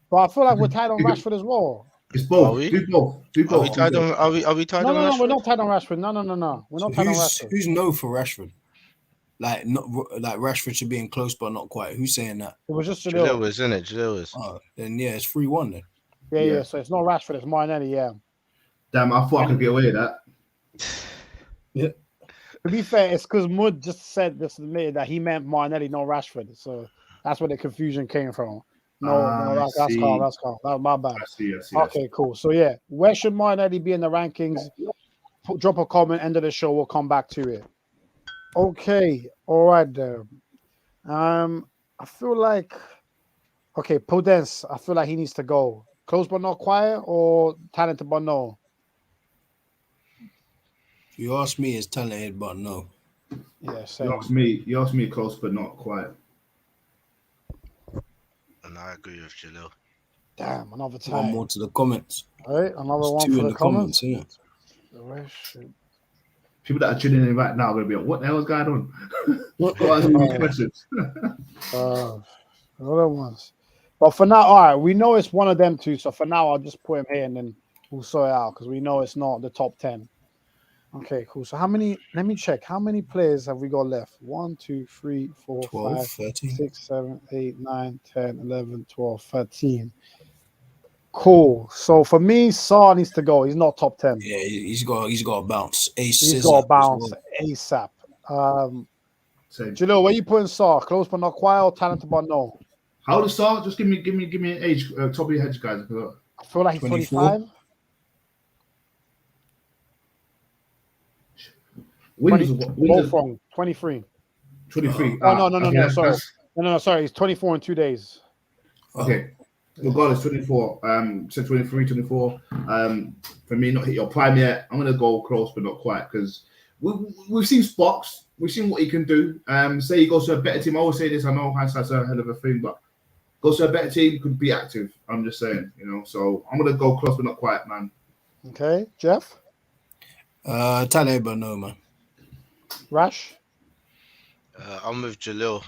But I feel like we're tied on Rashford as well. It's Are both. we? Do both. Do Are we both. tied on? Are we tied on No, we're Rashford? not tied on Rashford. No. We're not tied on Rashford. Who's no for Rashford? Like, not like Rashford should be in close but not quite. Who's saying that? It was just Jalil Jalil. was in it. Jalil was. Oh, then yeah, it's 3-1 then. Yeah. So it's not Rashford, it's Martinelli, yeah. Damn, I thought I could get away with that. Yeah. To be fair, it's because Mud just said this admitted that he meant Martinelli, not Rashford. So that's where the confusion came from. No, that's calm. That was my bad. I see. Okay, cool. So yeah, where should Martinelli be in the rankings? Drop a comment, end of the show. We'll come back to it. Okay, all right then. I feel like Podence. I feel like he needs to go. Close but not quiet, or talented but no. If you ask me, it's talented but no. Yeah, same. You asked me close but not quiet. And I agree with Jalil. Damn, another time. One more to the comments. All right, another There's one 2 for in the comments. yeah. Where should People that are tuning in right now are going to be like, what the hell is going on? What are these questions? Other ones. But for now, all right, we know it's one of them two. So for now, I'll just put him here and then we'll sort it out because we know it's not the top 10. Okay, cool. So how many? Let me check. How many players have we got left? 1, 2, 3, 4, 12, 5, 13. 6, 7, 8, 9, 10, 11, 12, 13. Cool. So for me, Salah needs to go. He's not top 10. Yeah, he's got to bounce. He's got to bounce ASAP. Jalil, where you putting Salah? Close but not quiet or talented but no? How old is Salah? Just give me an age, top of your head, guys. I feel like he's 25. Both wrong. 23. 23. Oh, no. Sorry. No. Sorry. He's 24 in 2 days. Okay. Regardless, 24. So 23, 24. For me, not hit your prime yet. I'm gonna go close, but not quite, because we've seen Spox. We've seen what he can do. Say he goes to a better team. I always say this. I know hindsight's a hell of a thing, but goes to a better team, could be active. I'm just saying, So I'm gonna go close, but not quite, man. Okay, Jeff. Talented, but no, man. Rash. I'm with Jalil.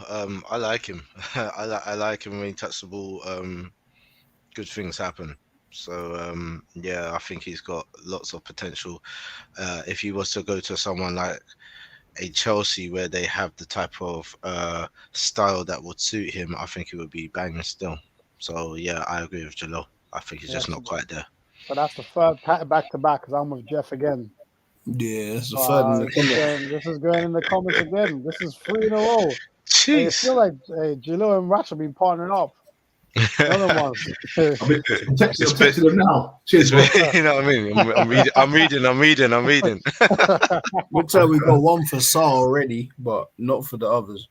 I like him. I like him when he touches the ball. Good things happen. So yeah, I think he's got lots of potential. If he was to go to someone like a Chelsea where they have the type of style that would suit him, I think it would be banging still. So yeah, I agree with Jalil. I think he's just not quite there. So that's the third back to back because I'm with Jeff again. Yeah, it's the third in the comments. This is going in the comments again. This is 3 in a row. Hey, I feel like Jalil and Rash have been partnering up. Other ones. I'm texting them now. Cheers, you know what I mean? I'm reading. Looks like we got one for Salah already, but not for the others.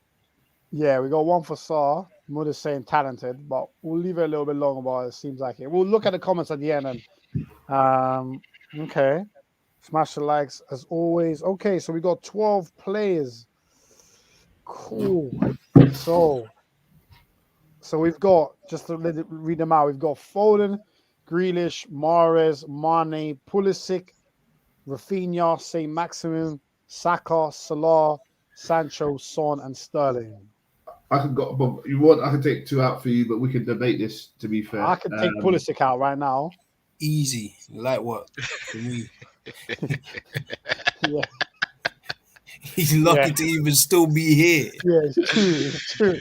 Yeah, we got one for Salah. More the saying talented, but we'll leave it a little bit longer. But it seems like it. We'll look at the comments at the end. And okay, smash the likes as always. Okay, so we got 12 players. Cool. So we've got, just to read them out, we've got Foden, Grealish, Mahrez, Mane, Pulisic, Rafinha, Saint-Maximin, Saka, Salah, Sancho, Son, and Sterling. I could take 2 out for you, but we could debate this, to be fair. I could take Pulisic out right now. Easy. Light work for me. Yeah. He's lucky to even still be here. Yeah, it's true.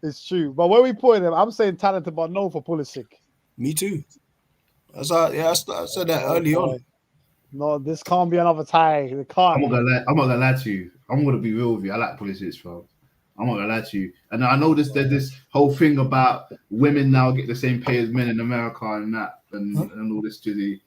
It's true. But where we putting him, I'm saying talented but no for Pulisic. Me too. I said that early on. No, this can't be another tie. It can't. I'm not gonna lie to you. I'm gonna be real with you. I like Pulisic, bro. I'm not gonna lie to you. And I know there's this whole thing about women now get the same pay as men in America and that and all this to the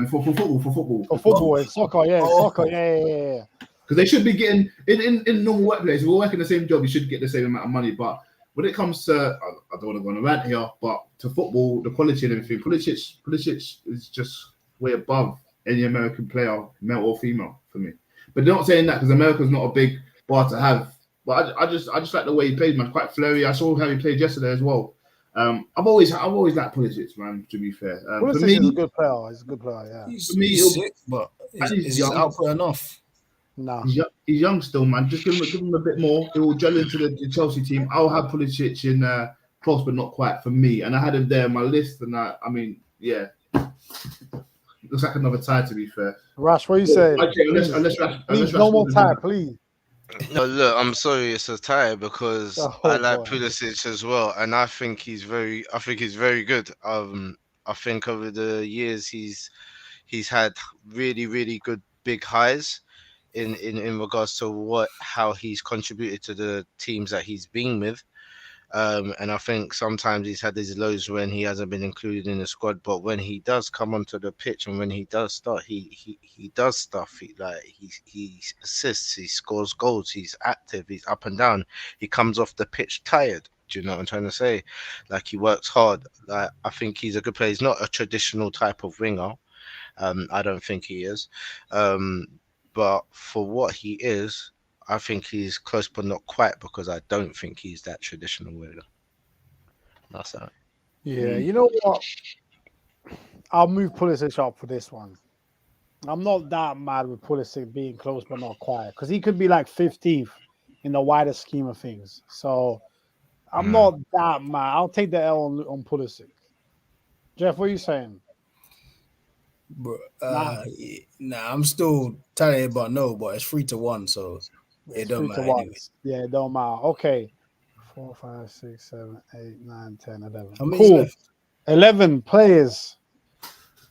for football And soccer, yeah, soccer, yeah. Because they should be getting in normal workplace. If we're working the same job, you should get the same amount of money. But when it comes to, I don't want to go on a rant here, but to football, the quality and everything, Pulisic is just way above any American player, male or female, for me. But they're not saying that because America's not a big bar to have. But I just like the way he plays, man. Quite flirty. I saw how he played yesterday as well. I've always liked Pulisic, man. To be fair, Pulisic for me, is a good player. He's a good player. Yeah. He's sick, but is his output enough? No. He's young still, man. Just give him a bit more. It will gel into the Chelsea team. I'll have Pulisic in close, but not quite for me. And I had him there on my list, and I mean, yeah, looks like another tie. To be fair, Rash, what are you saying? Okay, unless Rash no more tie, please. No, look, I'm sorry, it's a tie because I like Pulisic as well, and I think he's very good. I think over the years he's had really, really good big highs in regards to how he's contributed to the teams that he's been with. And I think sometimes he's had these lows when he hasn't been included in the squad, but when he does come onto the pitch and when he does start, he does stuff. He assists, he scores goals, he's active, he's up and down. He comes off the pitch tired. Do you know what I'm trying to say? Like, he works hard. Like, I think he's a good player. He's not a traditional type of winger. I don't think he is. But for what he is, I think he's close, but not quite, because I don't think he's that traditional winger. That's that. Yeah, you know what? I'll move Pulisic up for this one. I'm not that mad with Pulisic being close but not quiet because he could be like 15th in the wider scheme of things. So I'm Mm. not that mad. I'll take the L on Pulisic. Jeff, what are you saying? Bro, Nah, nah, I'm still telling you about no, but it's 3-1, so it it's don't three to matter one. anyway. Yeah, it don't matter. Okay. 4, 5, 6, 7, 8, 9, 10, 11. How many's Cool. left? 11 players.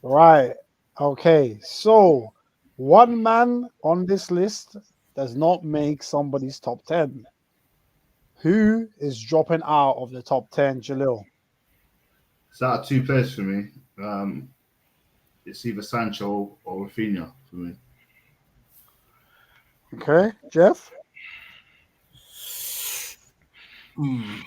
Right. Okay. So one man on this list does not make somebody's top 10. Who is dropping out of the top 10, Jalil? It's out of two players for me. It's either Sancho or Rafinha for me. Okay. Jeff? Hmm.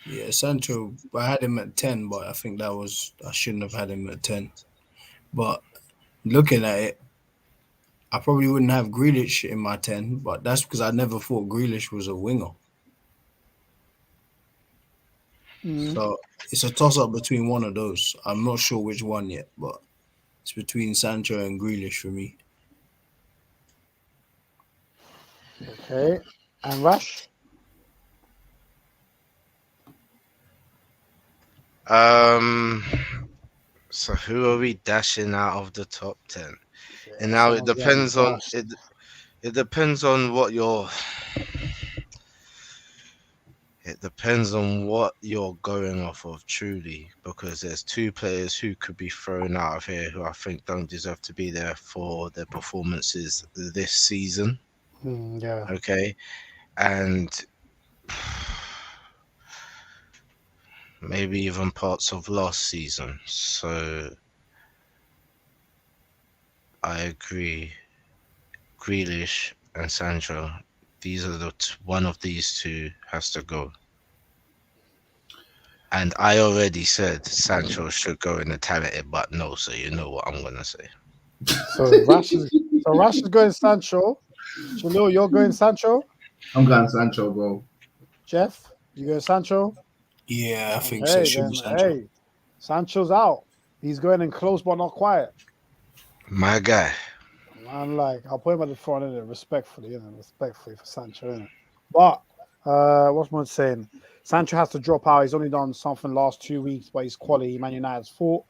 Yeah, Sancho. I had him at 10, but I think I shouldn't have had him at 10. But looking at it, I probably wouldn't have Grealish in my 10, but that's because I never thought Grealish was a winger. Mm, So it's a toss up between one of those. I'm not sure which one yet, but it's between Sancho and Grealish for me. okay. And Rush? Um. So who are we dashing out of the top 10? Yeah, And now it someone's getting depends on dashed. it. It depends on what you're. It depends on what you're going off of, truly, because there's two players who could be thrown out of here who I think don't deserve to be there for their performances this season. Yeah. Okay, and maybe even parts of last season. So I agree. Grealish and Sancho. These are one of these two has to go. And I already said Sancho should go in the talented, but no. So you know what I'm gonna say. So Rush is going Sancho. Jalil, you're going Sancho. I'm going Sancho, bro. Jeff, you going Sancho? Yeah, I think so. It Okay, should be then Sancho. hey, Sancho's out. He's going in close but not quiet. My guy. I'm like, I'll put him at the front in it respectfully for Sancho in it. But what's one saying? Sancho has to drop out. He's only done something last 2 weeks, but he's quality. Man United's fault.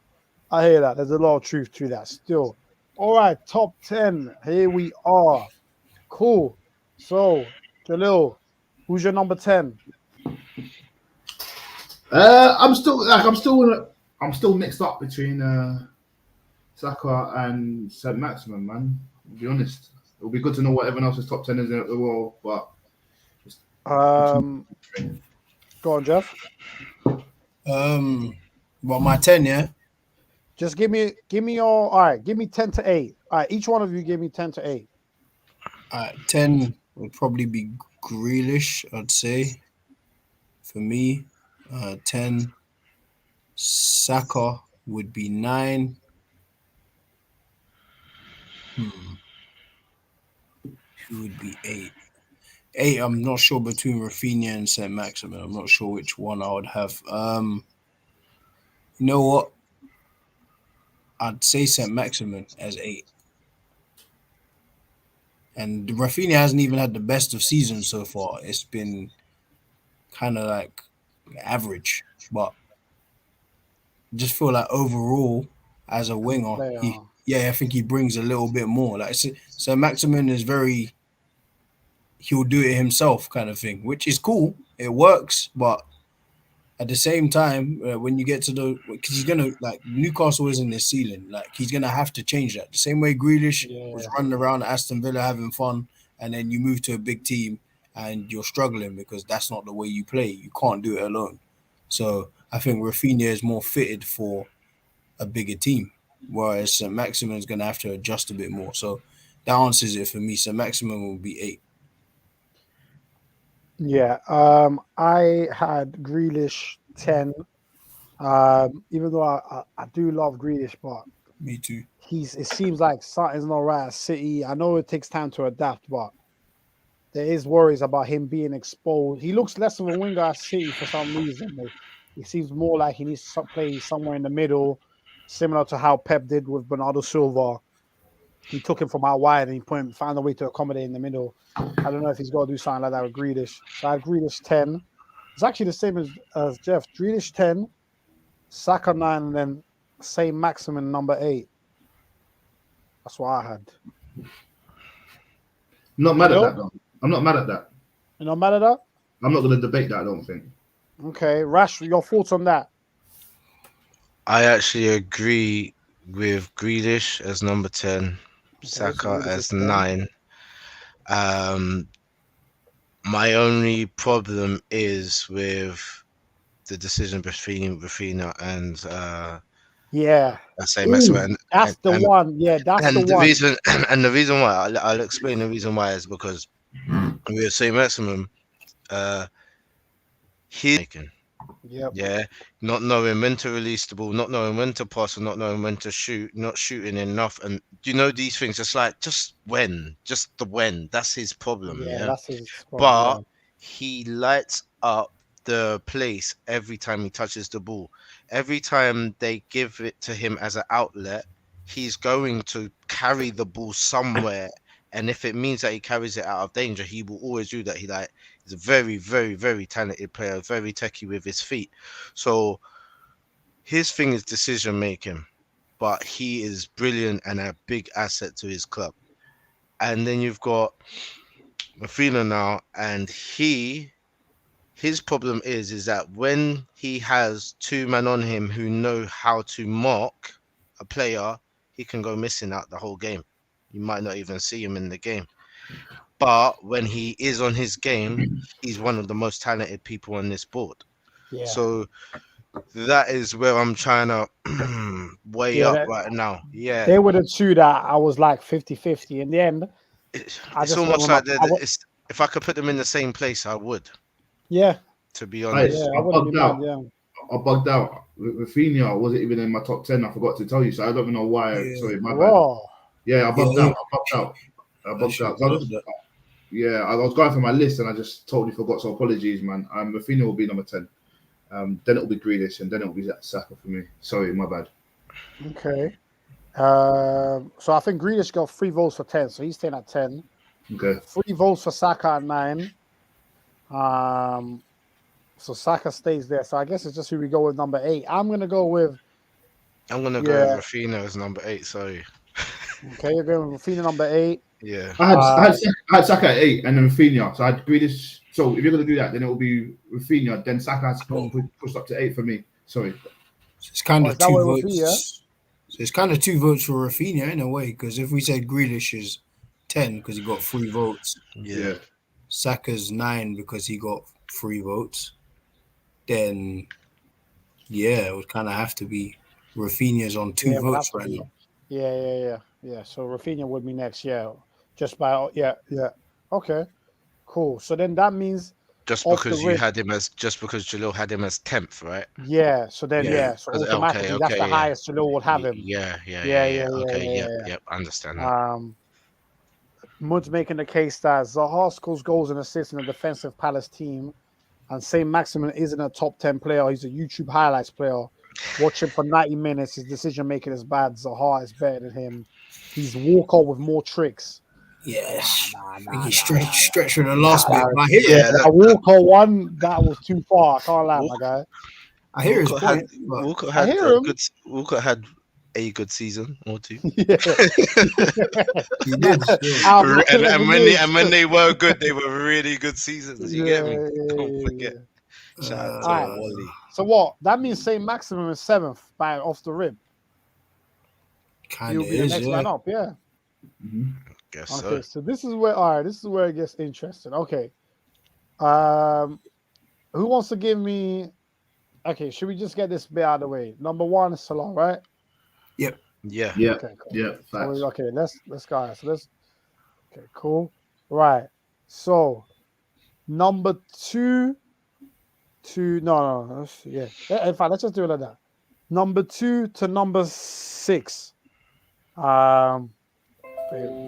I hear that. There's a lot of truth to that still. All right, top 10. Here we are. Cool. So, Jalil, who's your number 10? I'm still mixed up between Saka and Saint-Maximin, man. To be honest, it'll be good to know what everyone else's top 10 is in the world, but Go on, Jeff. Well, my 10, yeah. Just give me your all right, give me 10 to 8. All right, each one of you give me 10 to 8. 10 would probably be Grealish, I'd say. For me, 10. Saka would be 9. Who would be 8? 8, I'm not sure between Rafinha and Saint-Maximin. I'm not sure which one I would have. You know what? I'd say Saint-Maximin as 8. And Rafinha hasn't even had the best of seasons so far. It's been kind of like average, but just feel like overall as a winger, Player. I think he brings a little bit more. Like so Maximin is very he'll do it himself kind of thing, which is cool. It works, but at the same time, when you get to because he's gonna like Newcastle isn't his ceiling. Like he's gonna have to change that. The same way Grealish was running around at Aston Villa having fun, and then you move to a big team and you're struggling because that's not the way you play. You can't do it alone. So I think Rafinha is more fitted for a bigger team, whereas St. Maximin is gonna have to adjust a bit more. So that answers it for me. St. Maximin will be 8. Yeah. I had Grealish 10. Even though I do love Grealish, but Me too. it seems like something's not right at City. I know it takes time to adapt, but there is worries about him being exposed. He looks less of a winger at City for some reason. He seems more like he needs to play somewhere in the middle, similar to how Pep did with Bernardo Silva. He took him from out wide and he found a way to accommodate in the middle. I don't know if he's got to do something like that with Grealish. So I had Grealish 10. It's actually the same as Jeff. Grealish 10, Saka 9, and then Saint-Maximin number 8. That's what I had. Not mad at that, though. I'm not mad at that. You're not mad at that? I'm not going to debate that, I don't think. Okay. Rash, your thoughts on that? I actually agree with Grealish as number 10, Saka so as 9. My only problem is with the decision between Rafinha and Yeah. Saint-Maximin. That's the one. Yeah, that's And the the one. reason why I'll explain the reason why is because with Saint-Maximin, he's making. Yep. Yeah, not knowing when to release the ball, not knowing when to pass, and not knowing when to shoot, not shooting enough, and these things. It's like just the when. That's his problem. Yeah, that's his but problem, he lights up the place every time he touches the ball. Every time they give it to him as an outlet, he's going to carry the ball somewhere. And if it means that he carries it out of danger, he will always do that. He's a very, very, very talented player, very techie with his feet. So his thing is decision making, but he is brilliant and a big asset to his club. And then you've got Rafinha now, and his problem is that when he has two men on him who know how to mark a player, he can go missing out the whole game. You might not even see him in the game. But when he is on his game, he's one of the most talented people on this board. Yeah. So that is where I'm trying to weigh up right now. Yeah. They were the two that I was like 50-50. In the end, it's almost like if I could put them in the same place, I would. Yeah. To be honest. I wouldn't be mad, yeah. I bugged out. Rafinha wasn't even in my top 10. I forgot to tell you, so I don't even know why. Yeah. Sorry, my bad. Yeah, I bugged out. I was going for my list and I just totally forgot. So apologies, man. Rafinha will be number 10. Then it'll be Grealish and then it'll be Saka for me. Sorry, my bad. Okay. So I think Grealish got 3 votes for 10, so he's staying at 10. Okay. 3 votes for Saka at 9. So Saka stays there. So I guess it's just who we go with number 8. I'm gonna go with Rafinha as number 8. Sorry. Okay, you're going with Rafinha number 8. Yeah. I had Saka at 8 and then Rafinha. So I had Grealish. So if you're gonna do that, then it will be Rafinha. Then Saka has pushed up to 8 for me. Sorry. So it's kind of 2 votes. So it's kind of 2 votes for Rafinha in a way, because if we said Grealish is 10 because he got 3 votes. Yeah. Saka's 9 because he got 3 votes. Then it would kind of have to be Rafinha's on 2 votes right now. Yeah. So Rafinha would be next. Yeah. Just by Okay. Cool. So then that means just because Jalil had him as 10th, right? Yeah. So then so automatically that's the highest Jalil would have him. Yeah. Okay. Yep. I understand that. Mud's making the case that Zaha scores goals and assists in a defensive Palace team, and Saint-Maximin isn't a top 10 player. He's a YouTube highlights player. Watch him for 90 minutes. His decision making is bad. Zaha is better than him. He's Walker with more tricks. Yes. He stretched for the last bit. That Walker one, that was too far. I can't lie, my guy. I hear his point. Walker had a good season or 2. Yeah. He did. And when they were good, they were really good seasons. You get me? Don't forget. Shout out to Wally. So what? That means Saint-Maximin is 7th by off the rib. Kind of is, the next man up, yeah. Mm-hmm. Guess okay, so. So this is where it gets interesting. Okay. Who wants to give me? Okay, should we just get this bit out of the way? Number 1 is Salah, right? Yep. Yeah. Okay, cool. Yeah. Okay, let's go. So okay, cool. Right. So number 2 to no. Yeah. In fact, let's just do it like that. Number 2 to number 6.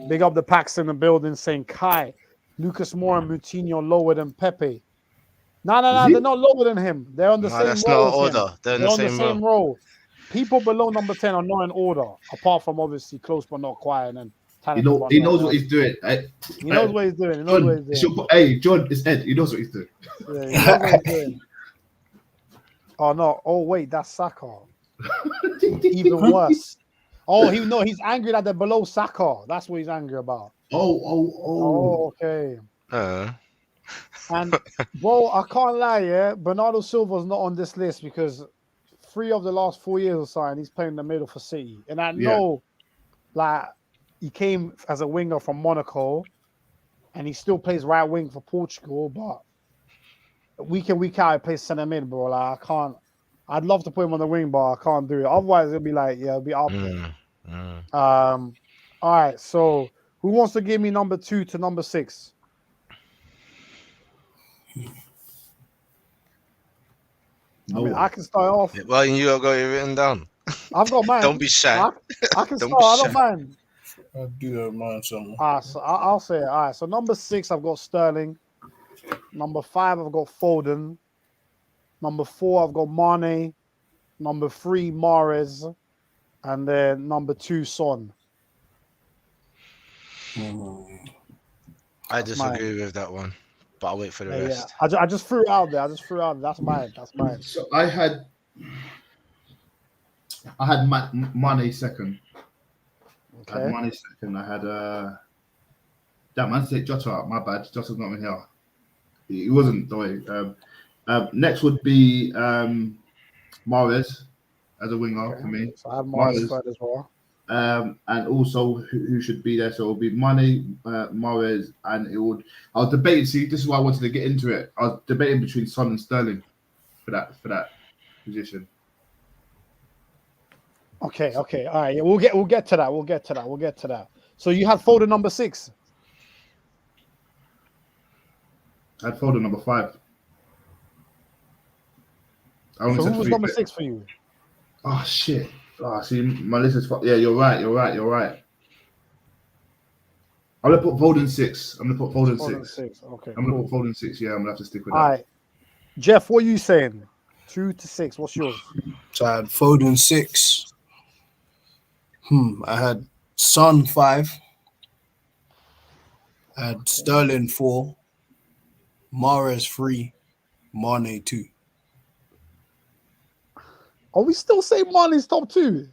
Big up the packs in the building saying Kai, Lucas Moura and Moutinho lower than Pepe. Is They're he? not lower than him. They're on the No, same that's row not as him. order. They're in They're the on the same same row. row. People below number 10 are not in order, apart from obviously close but not quiet and talented but He not knows what one. he's doing. He knows what he's doing. He knows what John, he's doing. hey, John, it's Ed. He knows what he's doing. Yeah, he knows what he's doing. Oh no! Oh wait, that's Saka. Even worse. Oh, he's angry that they're below Saka. That's what he's angry about. Oh, okay. And bro, I can't lie, yeah. Bernardo Silva's not on this list because 3 of the last 4 years or something, he's playing in the middle for City. And I know, like, he came as a winger from Monaco, and he still plays right wing for Portugal. But week in, week out, he plays centre mid, bro. Like, I can't. I'd love to put him on the wing, but I can't do it. Otherwise, it'll be like, it'll be up there. All right. So, who wants to give me number 2 to number 6? No. I mean, I can start off. Well, you got it written down. I've got mine. Don't be shy. I can Don't start. be I don't shy. mind. I do have mine somewhere. All right, so I'll say it. All right, so number 6, I've got Sterling. Number 5, I've got Foden. Number 4, I've got Mane. Number 3, Mahrez. And then number 2, Son. I disagree with that one, but I'll wait for the rest. I just threw it out there. That's mine. So I had Mane second. Okay. I had Mane second. I had damn, I had to take Jota out. My bad. Jota's not in here. He wasn't the way. Next would be Mahrez as a winger for me. So I had Mahrez third as well. And also who should be there? So it will be Mane, Mahrez, and it would. I was debating. See, this is why I wanted to get into it. I was debating between Son and Sterling for that position. Okay. All right. Yeah, we'll get to that. So you had Foden number 6. I had Foden number 5. So who was number 6 for you? Oh shit! Oh, see, my list is. Yeah, you're right. I'm gonna put Foden 6. Foden 6. Okay. I'm gonna put Foden 6. Yeah, I'm gonna have to stick with that. All right. Jeff, what are you saying? 2 to 6. What's yours? So I had Foden 6. I had Son 5. I had Sterling 4. Mahrez 3. Mane 2. Are we still saying Mane's top 2?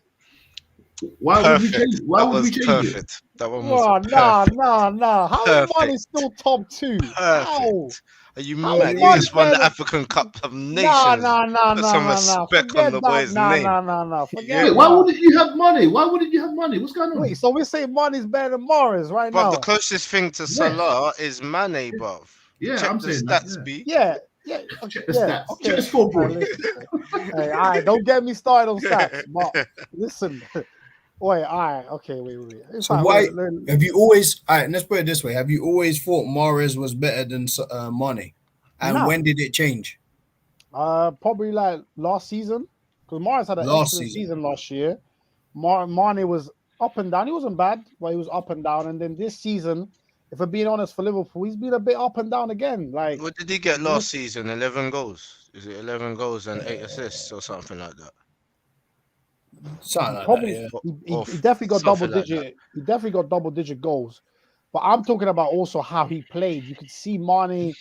Why would we change? Why would we change it? That one was Nah. How is Mane still top 2? How? Are you How mad? is You just won Mane the African Cup of Nations. Nah. Put some respect on the boy's name. Nah. Wait, why wouldn't you have money? What's going on? Wait, so we're saying Mane's better than Mahrez right But now? the closest thing to Salah is Mane, bruv. Yeah, Check I'm the saying stats, that, B. Yeah. Check the stats. Okay. Check the scoreboard. Hey, all right, don't get me started on stats. But listen, wait, all right, okay, wait. It's So fine, why wait. have you always? All right, let's put it this way: have you always thought Mahrez was better than Mane? And No. when did it change? Probably like last season, because Mahrez had an excellent season last year. Mane was up and down. He wasn't bad, but he was up and down. And then this season, if I'm being honest, for Liverpool, he's been a bit up and down again. Like, What did he get last season? 11 goals. Is it 11 goals and 8 assists or something like that? Something like probably that, yeah. he definitely got double Something like digit. He definitely got double digit goals. But I'm talking about also how he played. You could see Mane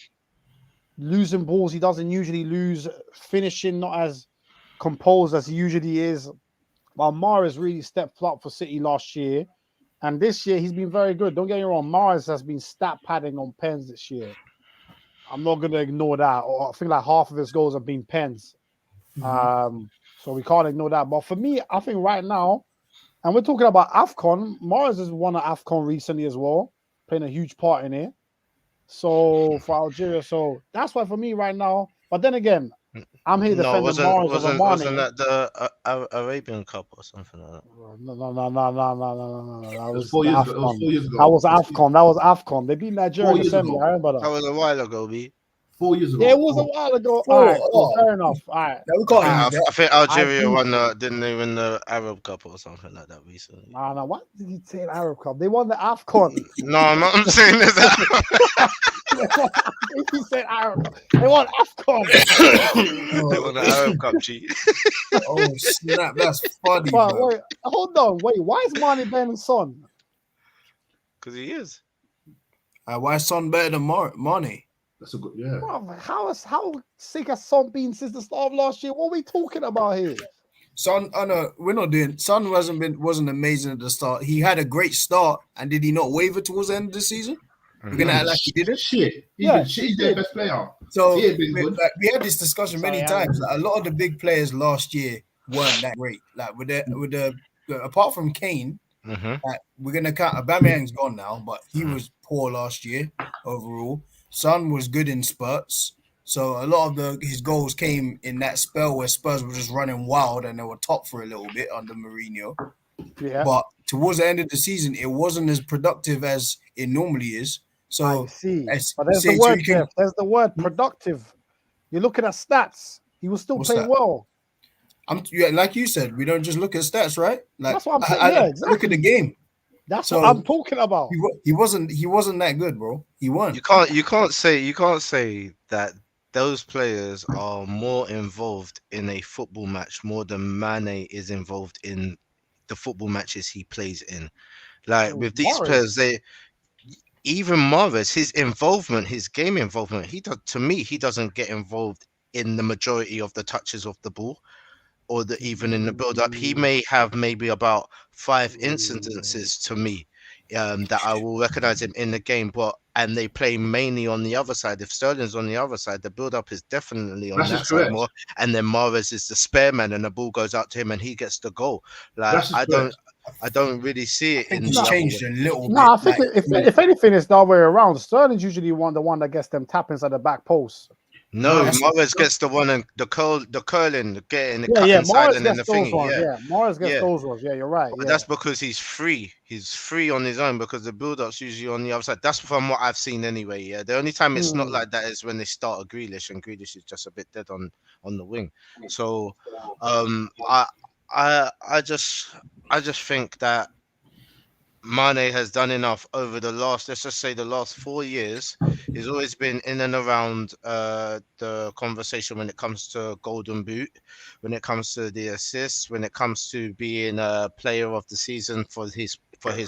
losing balls he doesn't usually lose, finishing not as composed as he usually is. While Mahrez really stepped up for City last year. And this year, he's been very good. Don't get me wrong. Mahrez has been stat padding on pens this year. I'm not going to ignore that. I think like half of his goals have been pens. So we can't ignore that. But for me, I think right now, and we're talking about AFCON, Mahrez has won an AFCON recently as well, playing a huge part in it. So for Algeria, so that's why for me right now. But then again, I'm here defending Mahrez over Mane. Wasn't that the Arabian Cup or something like that? No. That was 4 years ago. It was 4 years ago. That was AFCON. They beat Nigeria in the semi. I remember That that. was a while ago, B. 4 years ago. Yeah, it was a while ago. All right, cool, fair enough. All right. No, we can't I use that. think Algeria I didn't they win the Arab Cup or something like that recently? No. What did you say? Arab Cup? They won the AFCON. No, I'm saying this. He said Arab. They want AFCON. They want the Arab Cup, G. Oh snap! That's funny, But bro. wait, hold on. Wait, why is Mane better than Son? Because he is. Why is Son better than Mane? That's a good, yeah. Bro, how sick has Son been since the start of last year? What are we talking about here? Son, I know we're not doing. Son wasn't amazing at the start. He had a great start, and did he not waver towards the end of the season? We're gonna act like he didn't. Shit. He's their best player. So He ain't been good. we had this discussion many times. Like, a lot of the big players last year weren't that great. Like with the apart from Kane, like, we're gonna count. Aubameyang's gone now, but he was poor last year overall. Son was good in spurts. So a lot of his goals came in that spell where Spurs were just running wild and they were top for a little bit under Mourinho. Yeah. But towards the end of the season, it wasn't as productive as it normally is. So I see. But there's the word, Jeff. There's the word productive. You're looking at stats. He was still playing well. Like you said, we don't just look at stats, right? Like, that's what I'm saying. Yeah, exactly. Look at the game. That's what I'm talking about. He wasn't that good, bro. He won. You can't say that those players are more involved in a football match more than Mane is involved in the football matches he plays in. Like with these players, even Mahrez, his game involvement, he doesn't get involved in the majority of the touches of the ball, or even in the build-up. He may have maybe about 5 incidences to me that I will recognize him in the game, and they play mainly on the other side. If Sterling's on the other side, the build-up is definitely on that side more, and then Mahrez is the spare man, and the ball goes out to him, and he gets the goal. Like I don't really see it. He's changed a little bit. No, I think if anything, it's the other way around. Sterling's usually the one that gets them tappings at the back post. No, Mahrez gets the one and the curling, getting the cut Mahrez inside and then the gets those thingy. ones. Yeah, Mahrez gets those ones. Yeah, you're right. But that's because he's free. He's free on his own because the build-up's usually on the other side. That's from what I've seen anyway. Yeah, the only time it's not like that is when they start a Grealish, and Grealish is just a bit dead on the wing. So, I just think that Mane has done enough over the last, let's just say the last 4 years. He's always been in and around the conversation when it comes to Golden Boot, when it comes to the assists, when it comes to being a player of the season for his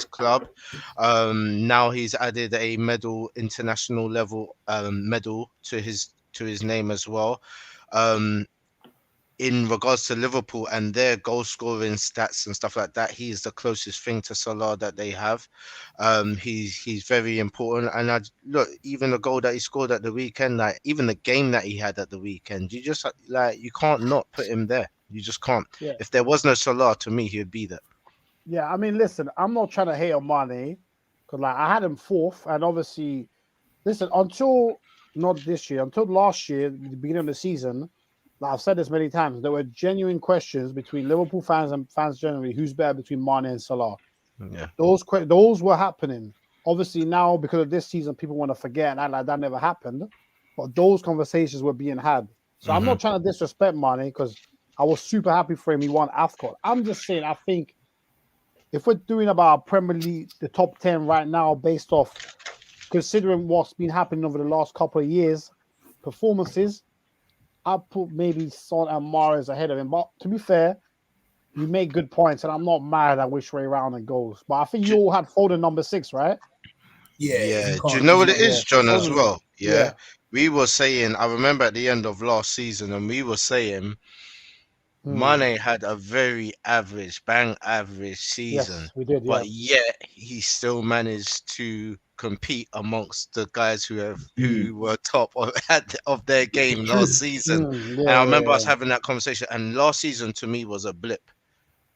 club. Now he's added a international level medal to his name as well. In regards to Liverpool and their goal scoring stats and stuff like that, he's the closest thing to Salah that they have. He's very important. And even the goal that he scored at the weekend, like even the game that he had at the weekend, you just you can't not put him there. You just can't. Yeah. If there was no Salah, to me, he would be there. Yeah, I mean, listen, I'm not trying to hate on Mane because I had him 4th, and obviously, listen, until last year, the beginning of the season. I've said this many times. There were genuine questions between Liverpool fans and fans generally. Who's better between Mane and Salah? Yeah, those were happening. Obviously now because of this season, people want to forget and act like that never happened. But those conversations were being had. So I'm not trying to disrespect Mane because I was super happy for him. He won AFCON. I'm just saying. I think if we're doing about Premier League, the top 10 right now, based off considering what's been happening over the last couple of years, performances. I'll put maybe Son and Mahrez ahead of him. But to be fair, you make good points, and I'm not mad at which way round it goes. But I think you all had Foden number 6, right? Yeah. Do you know what it is, John, as well? Yeah. We were saying, I remember at the end of last season, and we were saying Mane had a very bang average season. Yes, we did, but yet he still managed to compete amongst the guys who were top of their game last season. And I remember us having that conversation. And last season to me was a blip.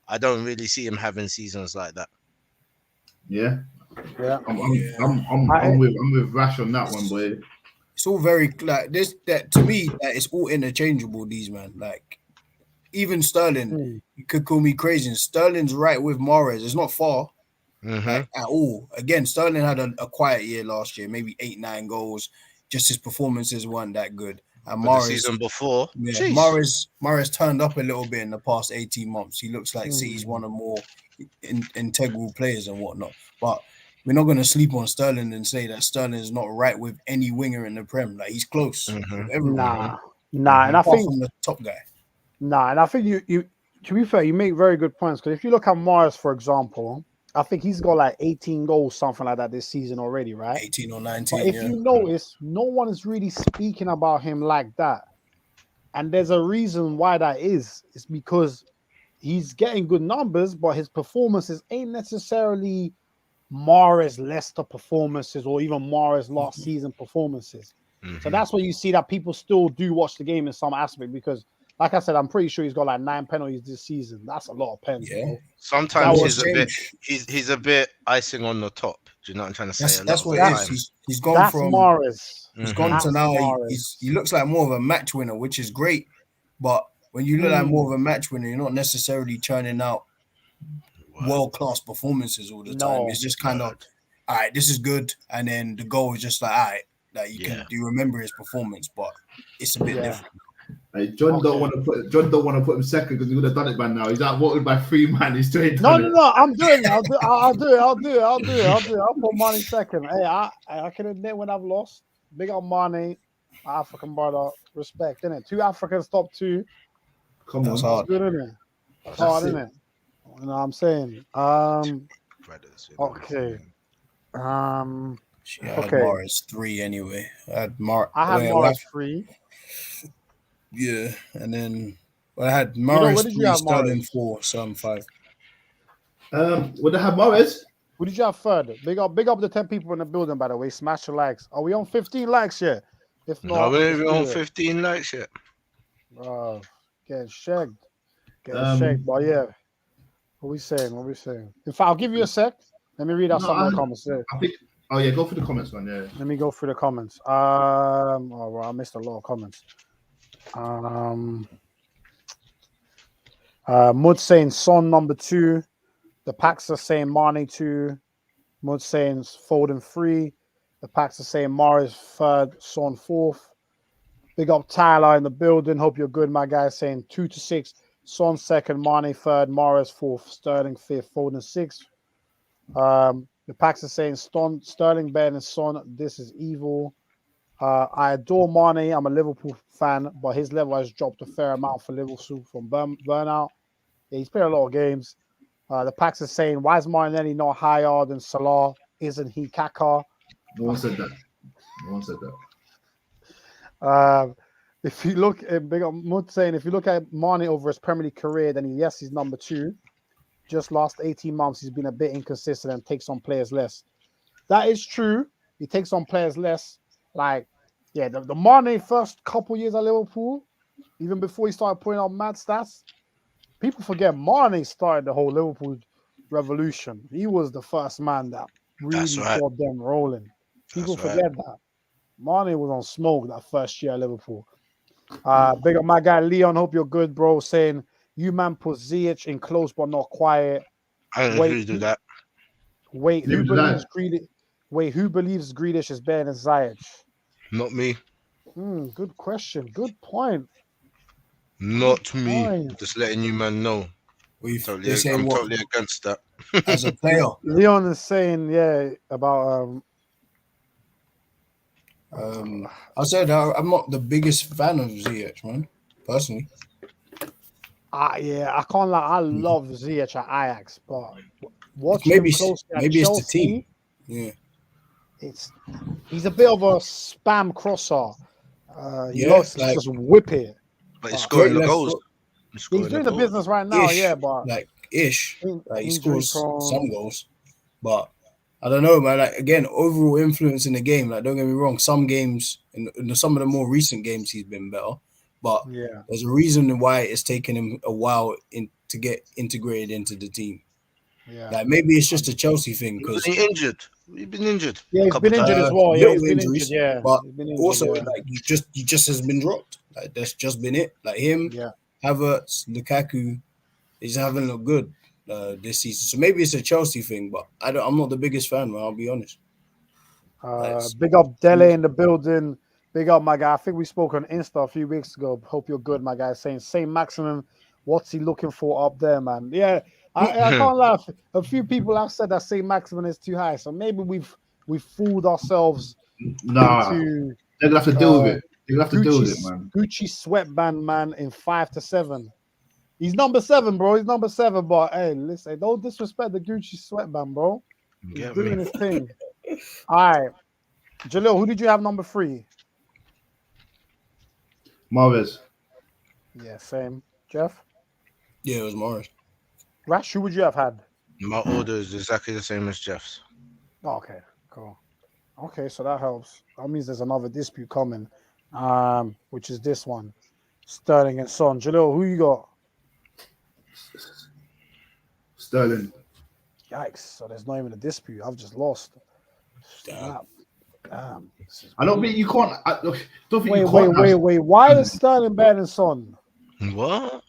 I don't really see him having seasons like that. Yeah. I'm with Rash on that one, boy. It's all very like this. That to me, that it's all interchangeable. These man, like even Sterling, you could call me crazy. And Sterling's right with Mahrez. It's not far. At all. Again, Sterling had a quiet year last year, maybe 8-9 goals. Just his performances weren't that good. And Mahrez, the season before, Mahrez turned up a little bit in the past 18 months. He looks like City's one of more integral players and whatnot. But we're not gonna sleep on Sterling and say that Sterling is not right with any winger in the Prem. Like he's close with everyone, Nah, and I apart think from the top guy. and I think you to be fair, you make very good points because if you look at Mars, for example, I think he's got like 18 goals, something like that this season already, right? 18 or But 19. if you notice, no one is really speaking about him like that. And there's a reason why that is. It's because he's getting good numbers, but his performances ain't necessarily Mahrez Leicester performances or even Mahrez last season performances. So that's why you see that people still do watch the game in some aspect because, like I said, I'm pretty sure he's got like 9 penalties this season. That's a lot of pens. Yeah. Bro. Sometimes That he's a bit icing on the top. Do you know what I'm trying to say? That's what it it is. He's gone That's from Mahrez. he's gone That's to now Mahrez. he looks like more of a match winner, which is great. But when you look like more of a match winner, you're not necessarily churning out world-class performances all the time. It's just kind of, all right, this is good, and then the goal is just like, all right, like you remember his performance, but it's a bit different. Hey, John don't want to put him second because he would have done it by now. He's outvoted by 3 man. He's doing No. I'm doing it. I'll do it. I'll put Mane second. Hey, I can admit when I've lost. Big up Mane, my African brother. Respect, innit? 2 Africans top 2. Come on, hard. Good, innit? That's hard, innit? You know what I'm saying? Okay. I had Mahrez 3 anyway. I had Mahrez 3. Yeah, and then I had Mahrez 3, Sterling 4, Son 5. Would I have Mahrez? Who did you have third? Big up the 10 people in the building, by the way. Smash the likes. Are we on 15 likes yet? If not, no, we're even on 15 likes yet. Getting shagged. But yeah. What we saying? In fact, I'll give you a sec. Let me read out some of the comments there. I think. Oh yeah, go for the comments, man. Yeah. Let me go through the comments. I missed a lot of comments. Mud saying Son number 2. The Packs are saying Mane 2. Mud saying Foden 3. The Packs are saying Mahrez 3rd, Son 4th. Big up Tyler in the building. Hope you're good, my guy. Saying 2 to 6. Son 2nd, Mane 3rd, Mahrez 4th, Sterling 5th, Foden 6th. The Packs are saying Sterling, Ben, and Son. This is evil. I adore Mane. I'm a Liverpool fan, but his level has dropped a fair amount for Liverpool from burnout. Yeah, he's played a lot of games. The Packs are saying, why is Martinelli not higher than Salah? Isn't he Kaka? No one said that. If you look at Big Up Mud saying, if you look at Mane over his Premier League career, then yes, he's number 2. Just last 18 months, he's been a bit inconsistent and takes on players less. That is true. He takes on players less. Like, yeah, the Mane first couple years at Liverpool, even before he started putting out mad stats, people forget Mane started the whole Liverpool revolution. He was the first man that really got them rolling. People forget that. Mane was on smoke that first year at Liverpool. Big up my guy Leon. Hope you're good, bro. Saying you man put Ziyech in close but not quiet. I don't agree to that. Wait, who believes Grealish is better than Ziyech? Not me. Good question. Good point. Not me. Just letting you man know. I'm totally against that. As a player. Leon is saying, about I said I'm not the biggest fan of Ziyech, man, personally. I can't lie. I love Ziyech at Ajax, but maybe it's the team. Yeah, he's a bit of a spam crosser. He loves to just whip it. But he's scoring the goals. He's doing the business right now, but he scores some goals, but I don't know, man. Like again, overall influence in the game. Like, don't get me wrong. Some games, in some of the more recent games, he's been better. But there's a reason why it's taken him a while to get integrated into the team. Yeah, like maybe it's just a Chelsea thing because he's been injured. Yeah, he's been injured as well. Yeah, he's been injured. Yeah, but also like he just has been dropped. Like that's just been it. Like him, Havertz, Lukaku, he's haven't looked good this season. So maybe it's a Chelsea thing, but I'm not the biggest fan, man. I'll be honest. Big up Dele in the building. Big up my guy. I think we spoke on Insta a few weeks ago. Hope you're good, my guy. Saying Saint-Maximin What's he looking for up there, man? Yeah, I can't laugh. A few people have said that Saint-Maximin is too high, so maybe we've fooled ourselves Nah, into they're gonna have to deal with it. They're gonna have to deal with it, Gucci man. Gucci sweatband man in 5 to 7. He's number 7, bro. He's number 7, but hey, listen, don't disrespect the Gucci sweatband, bro. He's Get doing me? his thing. All right, Jalil, who did you have number 3? Mahrez. Yeah, same. Jeff, Yeah, it was Morris. Rash, who would you have had? My order is exactly the same as Jeff's. Oh, okay, cool. Okay, so that helps. That means there's another dispute coming, which is this one, Sterling and Son. Jalil, who you got? Sterling. Yikes! So there's not even a dispute. I've just lost. Damn. Damn. I don't think you can't. I don't think you can't. Wait. Why is Sterling better than Son? What?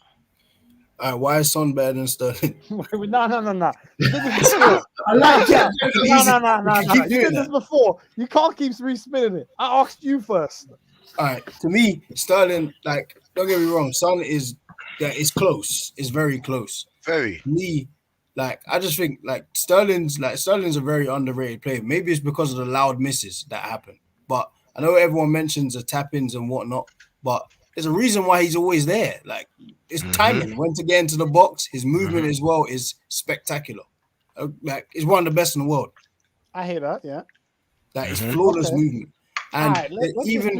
All right, why is Son better than Sterling? No. You did this before. I like that. No. Keep You doing did this before. You can't keep respinning it. I asked you first. All right, to me, Sterling, like, don't get me wrong, Son is close. It's very close. Very. Me, like, I just think like Sterling's a very underrated player. Maybe it's because of the loud misses that happen. But I know everyone mentions the tap-ins and whatnot, but there's a reason why he's always there. Like, it's timing, when to get into the box, his movement as well is spectacular. Like, he's one of the best in the world. I hear that. Yeah. That is flawless movement. And all right,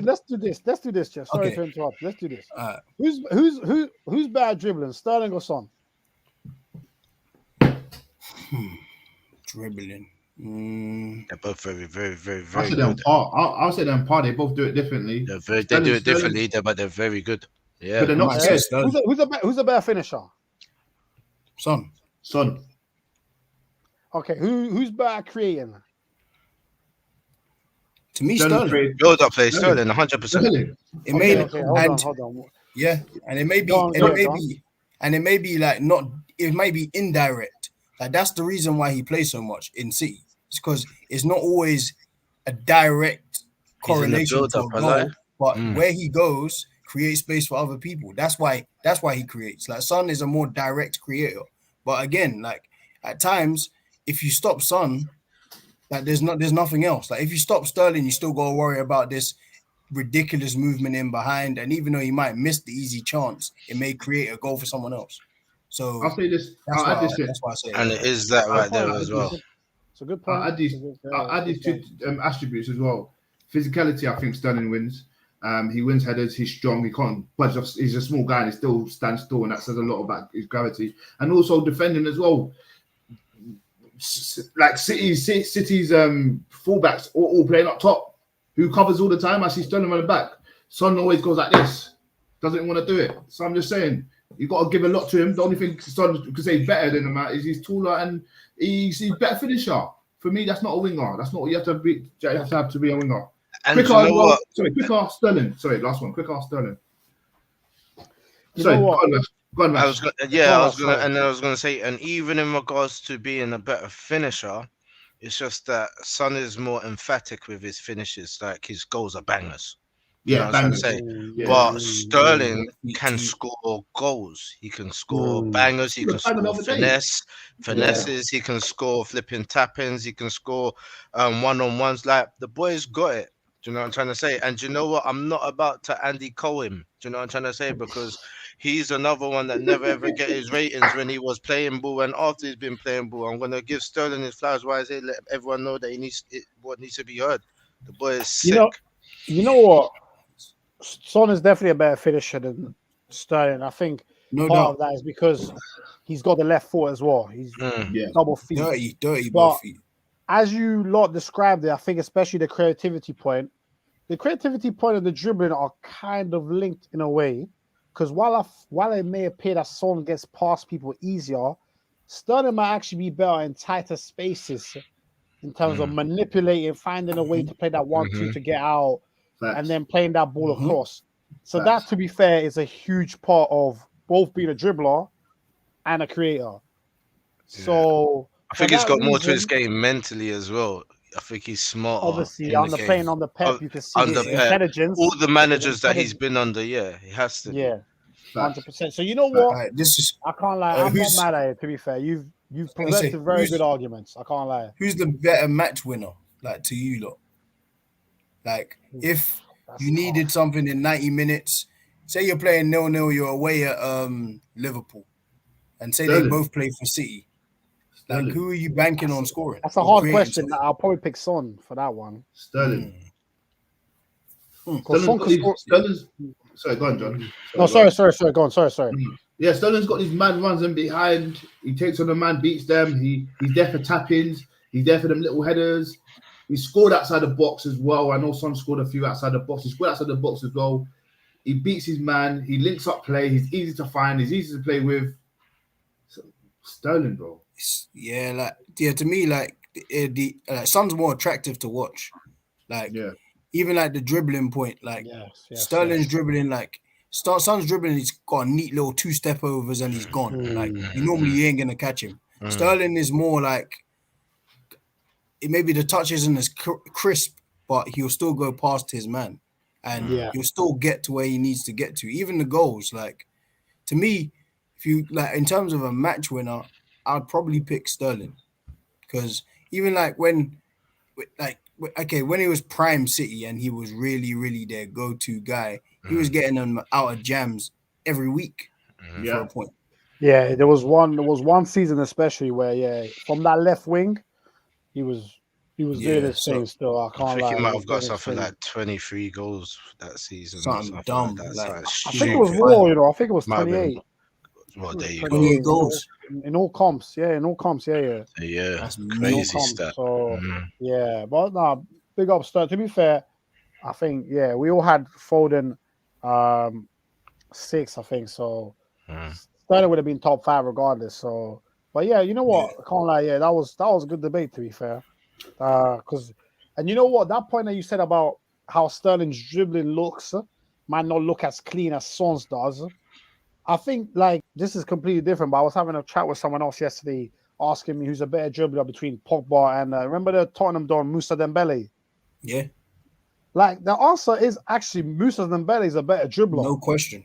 let's do this. Let's do this, Jeff. Sorry to interrupt. Let's do this. Who's better dribbling, Sterling or Son? Dribbling. They're both very, very, very, I'll very say them good. I'll say them par. They both do it differently. They do it differently, but they're very good. Yeah. But they're not Yeah. Who's a better finisher? Son. Okay, who's better creating? To me, Sterling. Build up play, Sterling, 100%. Sterling. It made Hold on. Yeah, and it may be, Go on. and it may be like not. It may be indirect. Like, that's the reason why he plays so much in City. It's because it's not always a direct correlation to a goal, but where he goes, creates space for other people. That's why he creates. Like, Son is a more direct creator. But again, like, at times, if you stop Son, like, there's nothing else. Like, if you stop Sterling, you still got to worry about this ridiculous movement in behind, and even though he might miss the easy chance, it may create a goal for someone else. So I'll say this. That's why I say And it is that right there as well. It's a good point. I'll add these two attributes as well. Physicality, I think Sterling wins. He wins headers. He's strong. He can't budge off. He's a small guy and he still stands tall, and that says a lot about his gravity. And also defending as well. Like City's fullbacks all playing up top. Who covers all the time? I see Sterling on the back. Son always goes like this. Doesn't want to do it. So I'm just saying, you got to give a lot to him. The only thing Son could say better than him is he's taller and he's better finisher. For me, that's not a winger. That's not what you have to be. You have to be a winger. And quicker, you know what? Quicker Sterling. Sorry, last one. Quicker Sterling. Sorry, go on, I was gonna say, and even in regards to being a better finisher, it's just that Son is more emphatic with his finishes. Like, his goals are bangers. You know what I'm trying to say? But Sterling can score goals. He can score bangers. He can score finesses. He can score flipping tap-ins. He can score one-on-ones. Like, the boy's got it. Do you know what I'm trying to say? And do you know what? I'm not about to Andy Cole him. Do you know what I'm trying to say? Because he's another one that never ever get his ratings when he was playing ball, and after he's been playing ball. I'm gonna give Sterling his flowers. Why is it? Let everyone know that he needs what needs to be heard. The boy is sick. You know what? Son is definitely a better finisher than Sterling. I think part of that is because he's got the left foot as well. He's double feet. Dirty but both feet. As you lot described it, I think especially the creativity point and the dribbling are kind of linked in a way. Because while it may appear that Son gets past people easier, Sterling might actually be better in tighter spaces in terms of manipulating, finding a way to play that 1-2 to get out, and then playing that ball across. So that, to be fair, is a huge part of both being a dribbler and a creator. So I think he's got more to his game mentally as well. I think he's smarter. Obviously, playing on the Pep, you can see his intelligence. All the managers that he's been under, he has to. Yeah. Facts. 100%. So you know what? This is I can't lie. I'm not who's mad at it. To be fair, you've gonna say, presented very good arguments. I can't lie. who's the better match winner, like to you lot? Like if That's you needed tough. something in 90 minutes, say you're playing 0-0, you're away at Liverpool, and say they Sterling. both play for City. Like, Sterling. who are you banking on scoring? That's a or hard creating question. something? I'll probably pick Son for that one. Sterling. Because Son could score. Sterling's. Sorry, go on, John. No, sorry. Go on. Sorry. Yeah, Sterling's got these man runs in behind. He takes on the man, beats them. He's there for tap-ins. He's there for them little headers. He scored outside the box as well. I know Son scored a few outside the box. He scored outside the box as well. He beats his man. He links up play. He's easy to find. He's easy to play with. Sterling, bro. To me, the Son's more attractive to watch. Even like the dribbling point, Sterling's dribbling, Son's dribbling, he's got a neat little 2-step overs and he's gone. Like you ain't gonna catch him. Sterling is more like maybe the touch isn't as crisp, but he'll still go past his man, and he'll still get to where he needs to get to. Even the goals, to me, if you in terms of a match winner, I'd probably pick Sterling, because even when he was prime City and he was really, really their go-to guy, he was getting them out of jams every week for a point. Yeah, there was one season especially where from that left wing, he was doing his thing still. I can't lie. He might have got something like 23 goals that season. Something dumb. I think it was more. I think it was 28. Well, there you 28 go. goals in all comps. Yeah. Yeah, that's crazy stat. So but no, big up Sterling. To be fair, I think we all had Foden 6. I think so. Sterling would have been top 5 regardless. So, but you know what? I can't lie. That was a good debate. To be fair, and you know what? That point that you said about how Sterling's dribbling looks might not look as clean as Son's does. I think this is completely different. But I was having a chat with someone else yesterday, asking me who's a better dribbler between Pogba and remember the Tottenham Don Moussa Dembele. Yeah. The answer is actually Moussa Dembele is a better dribbler. No question.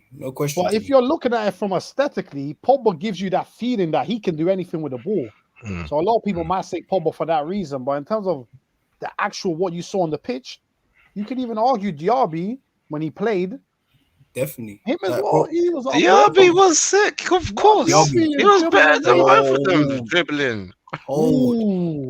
But if you're looking at it from aesthetically, Pogba gives you that feeling that he can do anything with the ball. So a lot of people might say Pogba for that reason. But in terms of the actual what you saw on the pitch, you could even argue Diaby when he played. Definitely. Him as well. He was Diaby was sick, of course. Diaby. He was better than both of them dribbling.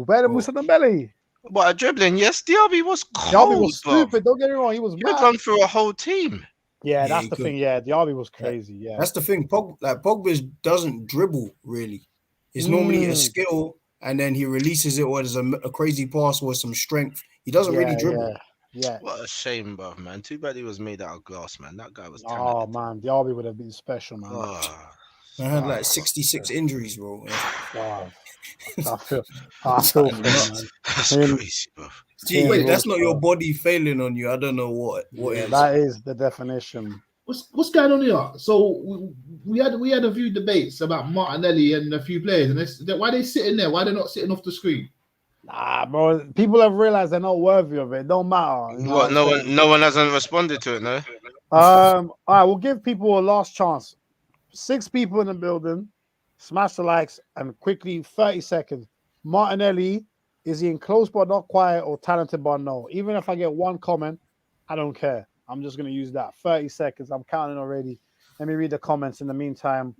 Better than Moussa Dembele. But dribbling, yes, Diaby was cold. Diaby was stupid. Don't get me wrong. He was mad. He'd gone through a whole team. Yeah, that's the thing. Yeah, Diaby was crazy. Yeah, that's the thing. Pogba doesn't dribble really. It's normally a skill, and then he releases it, or there's a crazy pass or some strength. He doesn't really dribble. Yeah. What a shame, bro, man. Too bad he was made out of glass, man. That guy was talented. Oh man, Diaby would have been special, man. I had 66 injuries, bro. Wow. I feel that's crazy, bro. Wait, that's not your body failing on you. I don't know what is. That is the definition. What's going on here? So we had a few debates about Martinelli and a few players, and why they sitting there? Why they're not sitting off the screen? Nah, bro. People have realized they're not worthy of it. It don't matter. What? No one hasn't responded to it, no. All right, we'll give people a last chance. 6 people in the building. Smash the likes and quickly 30 seconds. Martinelli, is he in close but not quiet or talented but no? Even if I get one comment, I don't care. I'm just going to use that. 30 seconds. I'm counting already. Let me read the comments in the meantime.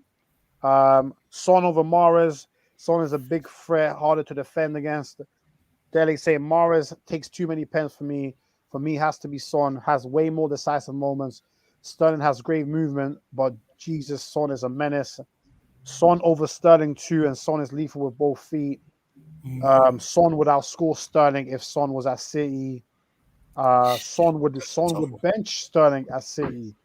Son over Mahrez. Son is a big threat, harder to defend against. Dele say Mahrez takes too many pens for me. For me, has to be Son. Has way more decisive moments. Sterling has great movement, but Jesus, Son is a menace. Son over Sterling too, and Son is lethal with both feet. Son would outscore Sterling if Son was at City. Son would bench Sterling at City.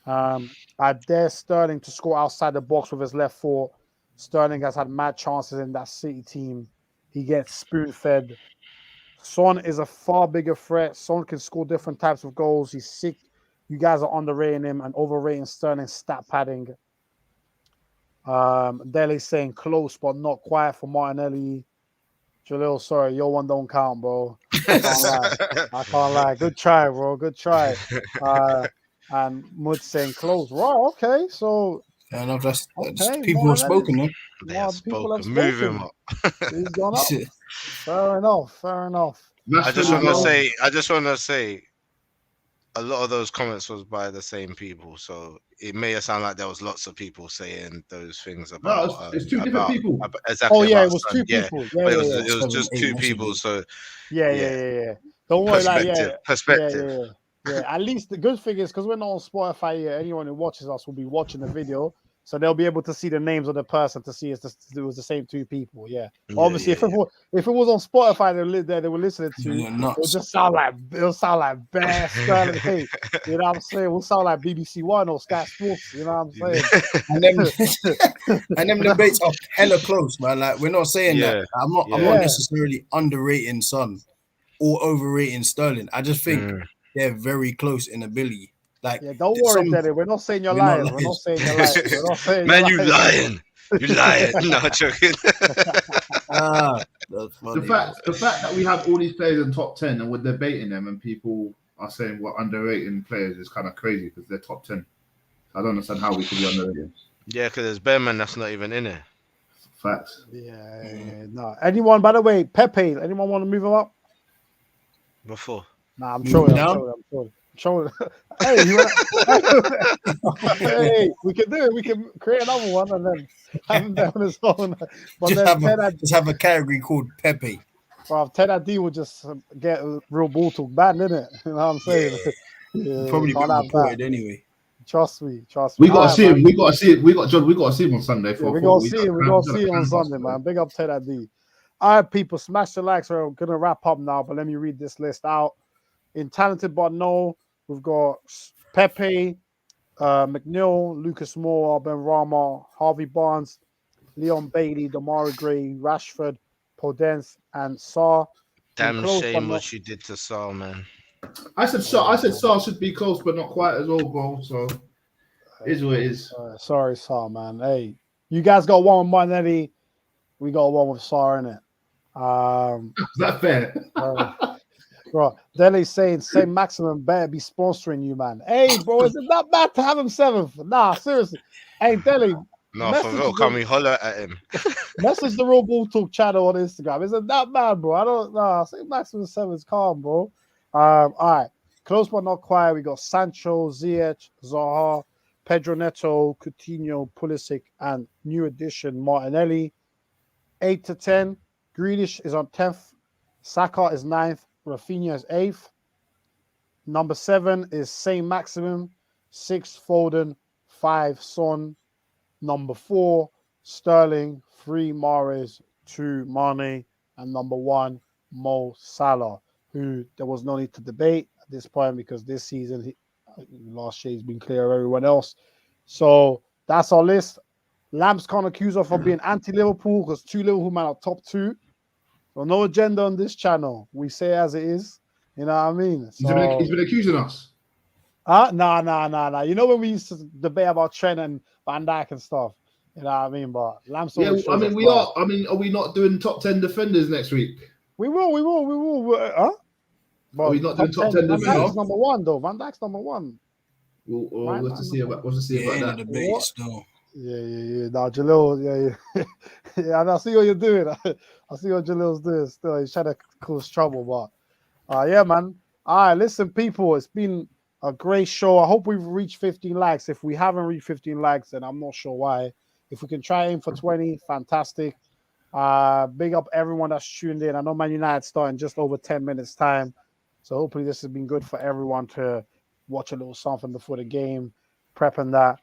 I dare Sterling to score outside the box with his left foot. Sterling has had mad chances in that City team. He gets spoon-fed. Son is a far bigger threat. Son can score different types of goals. He's sick. You guys are underrating him and overrating Sterling's stat padding. Dele's saying close but not quiet for Martinelli. Jalil, sorry, your one don't count, bro. I can't lie. Good try, bro. Good try. and Mud saying close. Wow, okay, so And I've just okay, people have spoken. Huh? They have people have spoken. Move him spoken. up. He's gone up. Fair enough. Fair enough. I just want to say, a lot of those comments was by the same people, so it may sound like there was lots of people saying those things about. No, it's two different people. Exactly. Oh yeah, about it was Son. two Yeah, people. Yeah, but yeah, it was just 2 people. messages. So yeah. Don't worry, perspective. Yeah. At least the good thing is because we're not on Spotify yet, anyone who watches us will be watching the video, so they'll be able to see the names of the person to see it was the same 2 people. Yeah. Obviously, if it was on Spotify, they were listening to, it'll just sound like bare Sterling hate. You know what I'm saying? We'll sound like BBC One or Sky Sports. You know what I'm saying? and them debates are hella close, man. Like we're not saying that. I'm not necessarily underrating Son or overrating Sterling. I just think they're very close in ability. Like, don't worry, Daddy. We're not saying you're lying. We're not saying you're lying. We're not saying man, you lying. You lying. No, joking. That's funny. The fact that we have all these players in top 10 and we're debating them and people are saying we're underrating players is kind of crazy because they're top 10. I don't understand how we could be underrated. Yeah, because there's Bearman that's not even in it. Facts. Yeah, no. Anyone, by the way, Pepe, anyone want to move him up? Before. Nah, I'm trolling. Hey, hey, we can do it. We can create another one and then have him down his own. But just have a category called Pepe. Well, Ted D will just get a real ball talk banned, innit? You know what I'm saying? Probably be reported anyway. Trust me. We got to see him. We got to see him on Sunday. We got to see him. We got to see him on Sunday, man. Big up Ted D. All right, people, smash the likes. We're gonna wrap up now, but let me read this list out. In talented but no, we've got Pepe, McNeil, Lucas Moore, Ben Rama, Harvey Barnes, Leon Bailey, Damari Gray, Rashford, Podence, and Saar. Damn shame what you did to Saar, man. I said Saar should be close, but not quite as well, bro. So it is what it is. Sorry, Saar, man. Hey, you guys got one with Martinelli. We got one with Saar in it. Is that fair? Bro, Dele's saying Saint-Maximin better be sponsoring you, man. Hey, bro, is it that bad to have him 7th? Nah, seriously. Hey, Dele. No, for real, can we holler at him? Message the Real Ball Talk channel on Instagram. Is it that bad, bro? I don't know. Saint-Maximin 7 is calm, bro. All right. Close but not quiet. We got Sancho, Ziyech, Zaha, Pedro Neto, Coutinho, Pulisic, and new addition Martinelli. 8 to 10. Grealish is on 10th. Saka is 9th. Rafinha is 8th. Number 7 is Saint-Maximin. 6 Foden. 5 Son. Number 4 Sterling. 3 Mahrez. 2 Mane. And number 1 Mo Salah, who there was no need to debate at this point because this season, last year, he's been clear of everyone else. So that's our list. Lamps can't accuse us of being anti-Liverpool because 2 Liverpool men are top 2. So no agenda on this channel. We say as it is. You know what I mean? So, he's been accusing us. Nah. You know when we used to debate about Trent and Van Dijk and stuff? You know what I mean? But Lamps. Yeah, I mean, we are. I mean, are we not doing top 10 defenders next week? We will. Huh? But are we not doing top 10 defenders? Van defenders? Dijk's number 1, though. Van Dijk's number 1. What's to see about that? Debate still. Yeah. Now Jalil, yeah. And I see what you're doing. I see what Jalil's doing. Still, he's trying to cause trouble, but yeah, man. All right, listen, people. It's been a great show. I hope we've reached 15 likes. If we haven't reached 15 likes, then I'm not sure why. If we can try aim for 20, fantastic. Big up everyone that's tuned in. I know Man United starting just over 10 minutes time, so hopefully this has been good for everyone to watch a little something before the game, prepping that.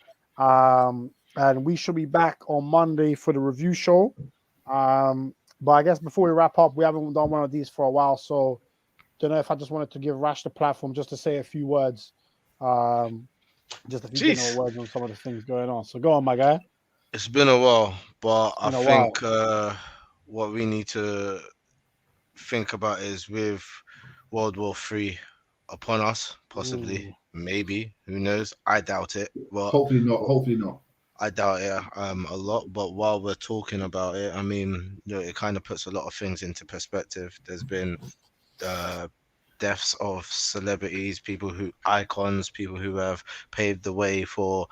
And we should be back on Monday for the review show. But I guess before we wrap up, we haven't done one of these for a while, so don't know if I just wanted to give Rash the platform just to say a few words, just a few general words on some of the things going on. So go on, my guy. It's been a while, but I think what we need to think about is with World War III upon us, possibly, maybe, who knows? I doubt it. But hopefully not. I doubt it a lot, but while we're talking about it, I mean, it kind of puts a lot of things into perspective. There's been deaths of celebrities, icons, people who have paved the way for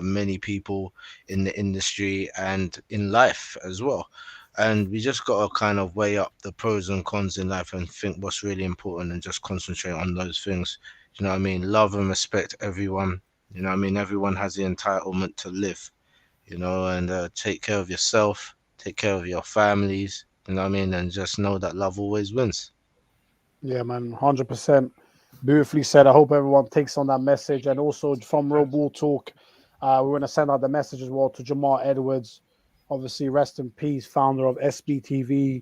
many people in the industry and in life as well. And we just got to kind of weigh up the pros and cons in life and think what's really important and just concentrate on those things. You know what I mean? Love and respect everyone. You know what I mean? Everyone has the entitlement to live, and take care of yourself, take care of your families, you know what I mean? And just know that love always wins. Yeah, man, 100%. Beautifully said. I hope everyone takes on that message. And also from Real Ball Talk, we're going to send out the message as well to Jamal Edwards. Obviously, rest in peace, founder of SBTV.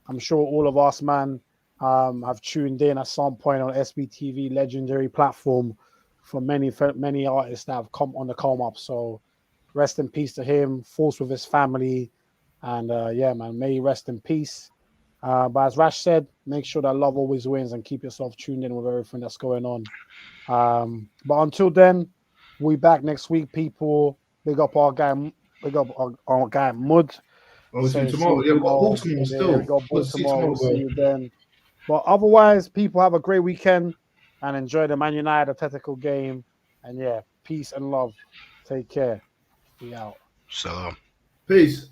I'm sure all of us, man, have tuned in at some point on SBTV, legendary platform for many artists that have come on the come up. So rest in peace to him, thoughts with his family. And yeah, man, may he rest in peace. But as Rash said, make sure that love always wins and keep yourself tuned in with everything that's going on. But until then, we back next week, people. Big up our guy Mud. Oh, we'll see you Saying see tomorrow. you Yeah, we got tomorrow. Baltimore Yeah, we still. got We'll ball see you tomorrow. tomorrow, We'll see bro. you then. But otherwise, people have a great weekend and enjoy the Man United Atletico game. And yeah, peace and love. Take care. We out. So Peace.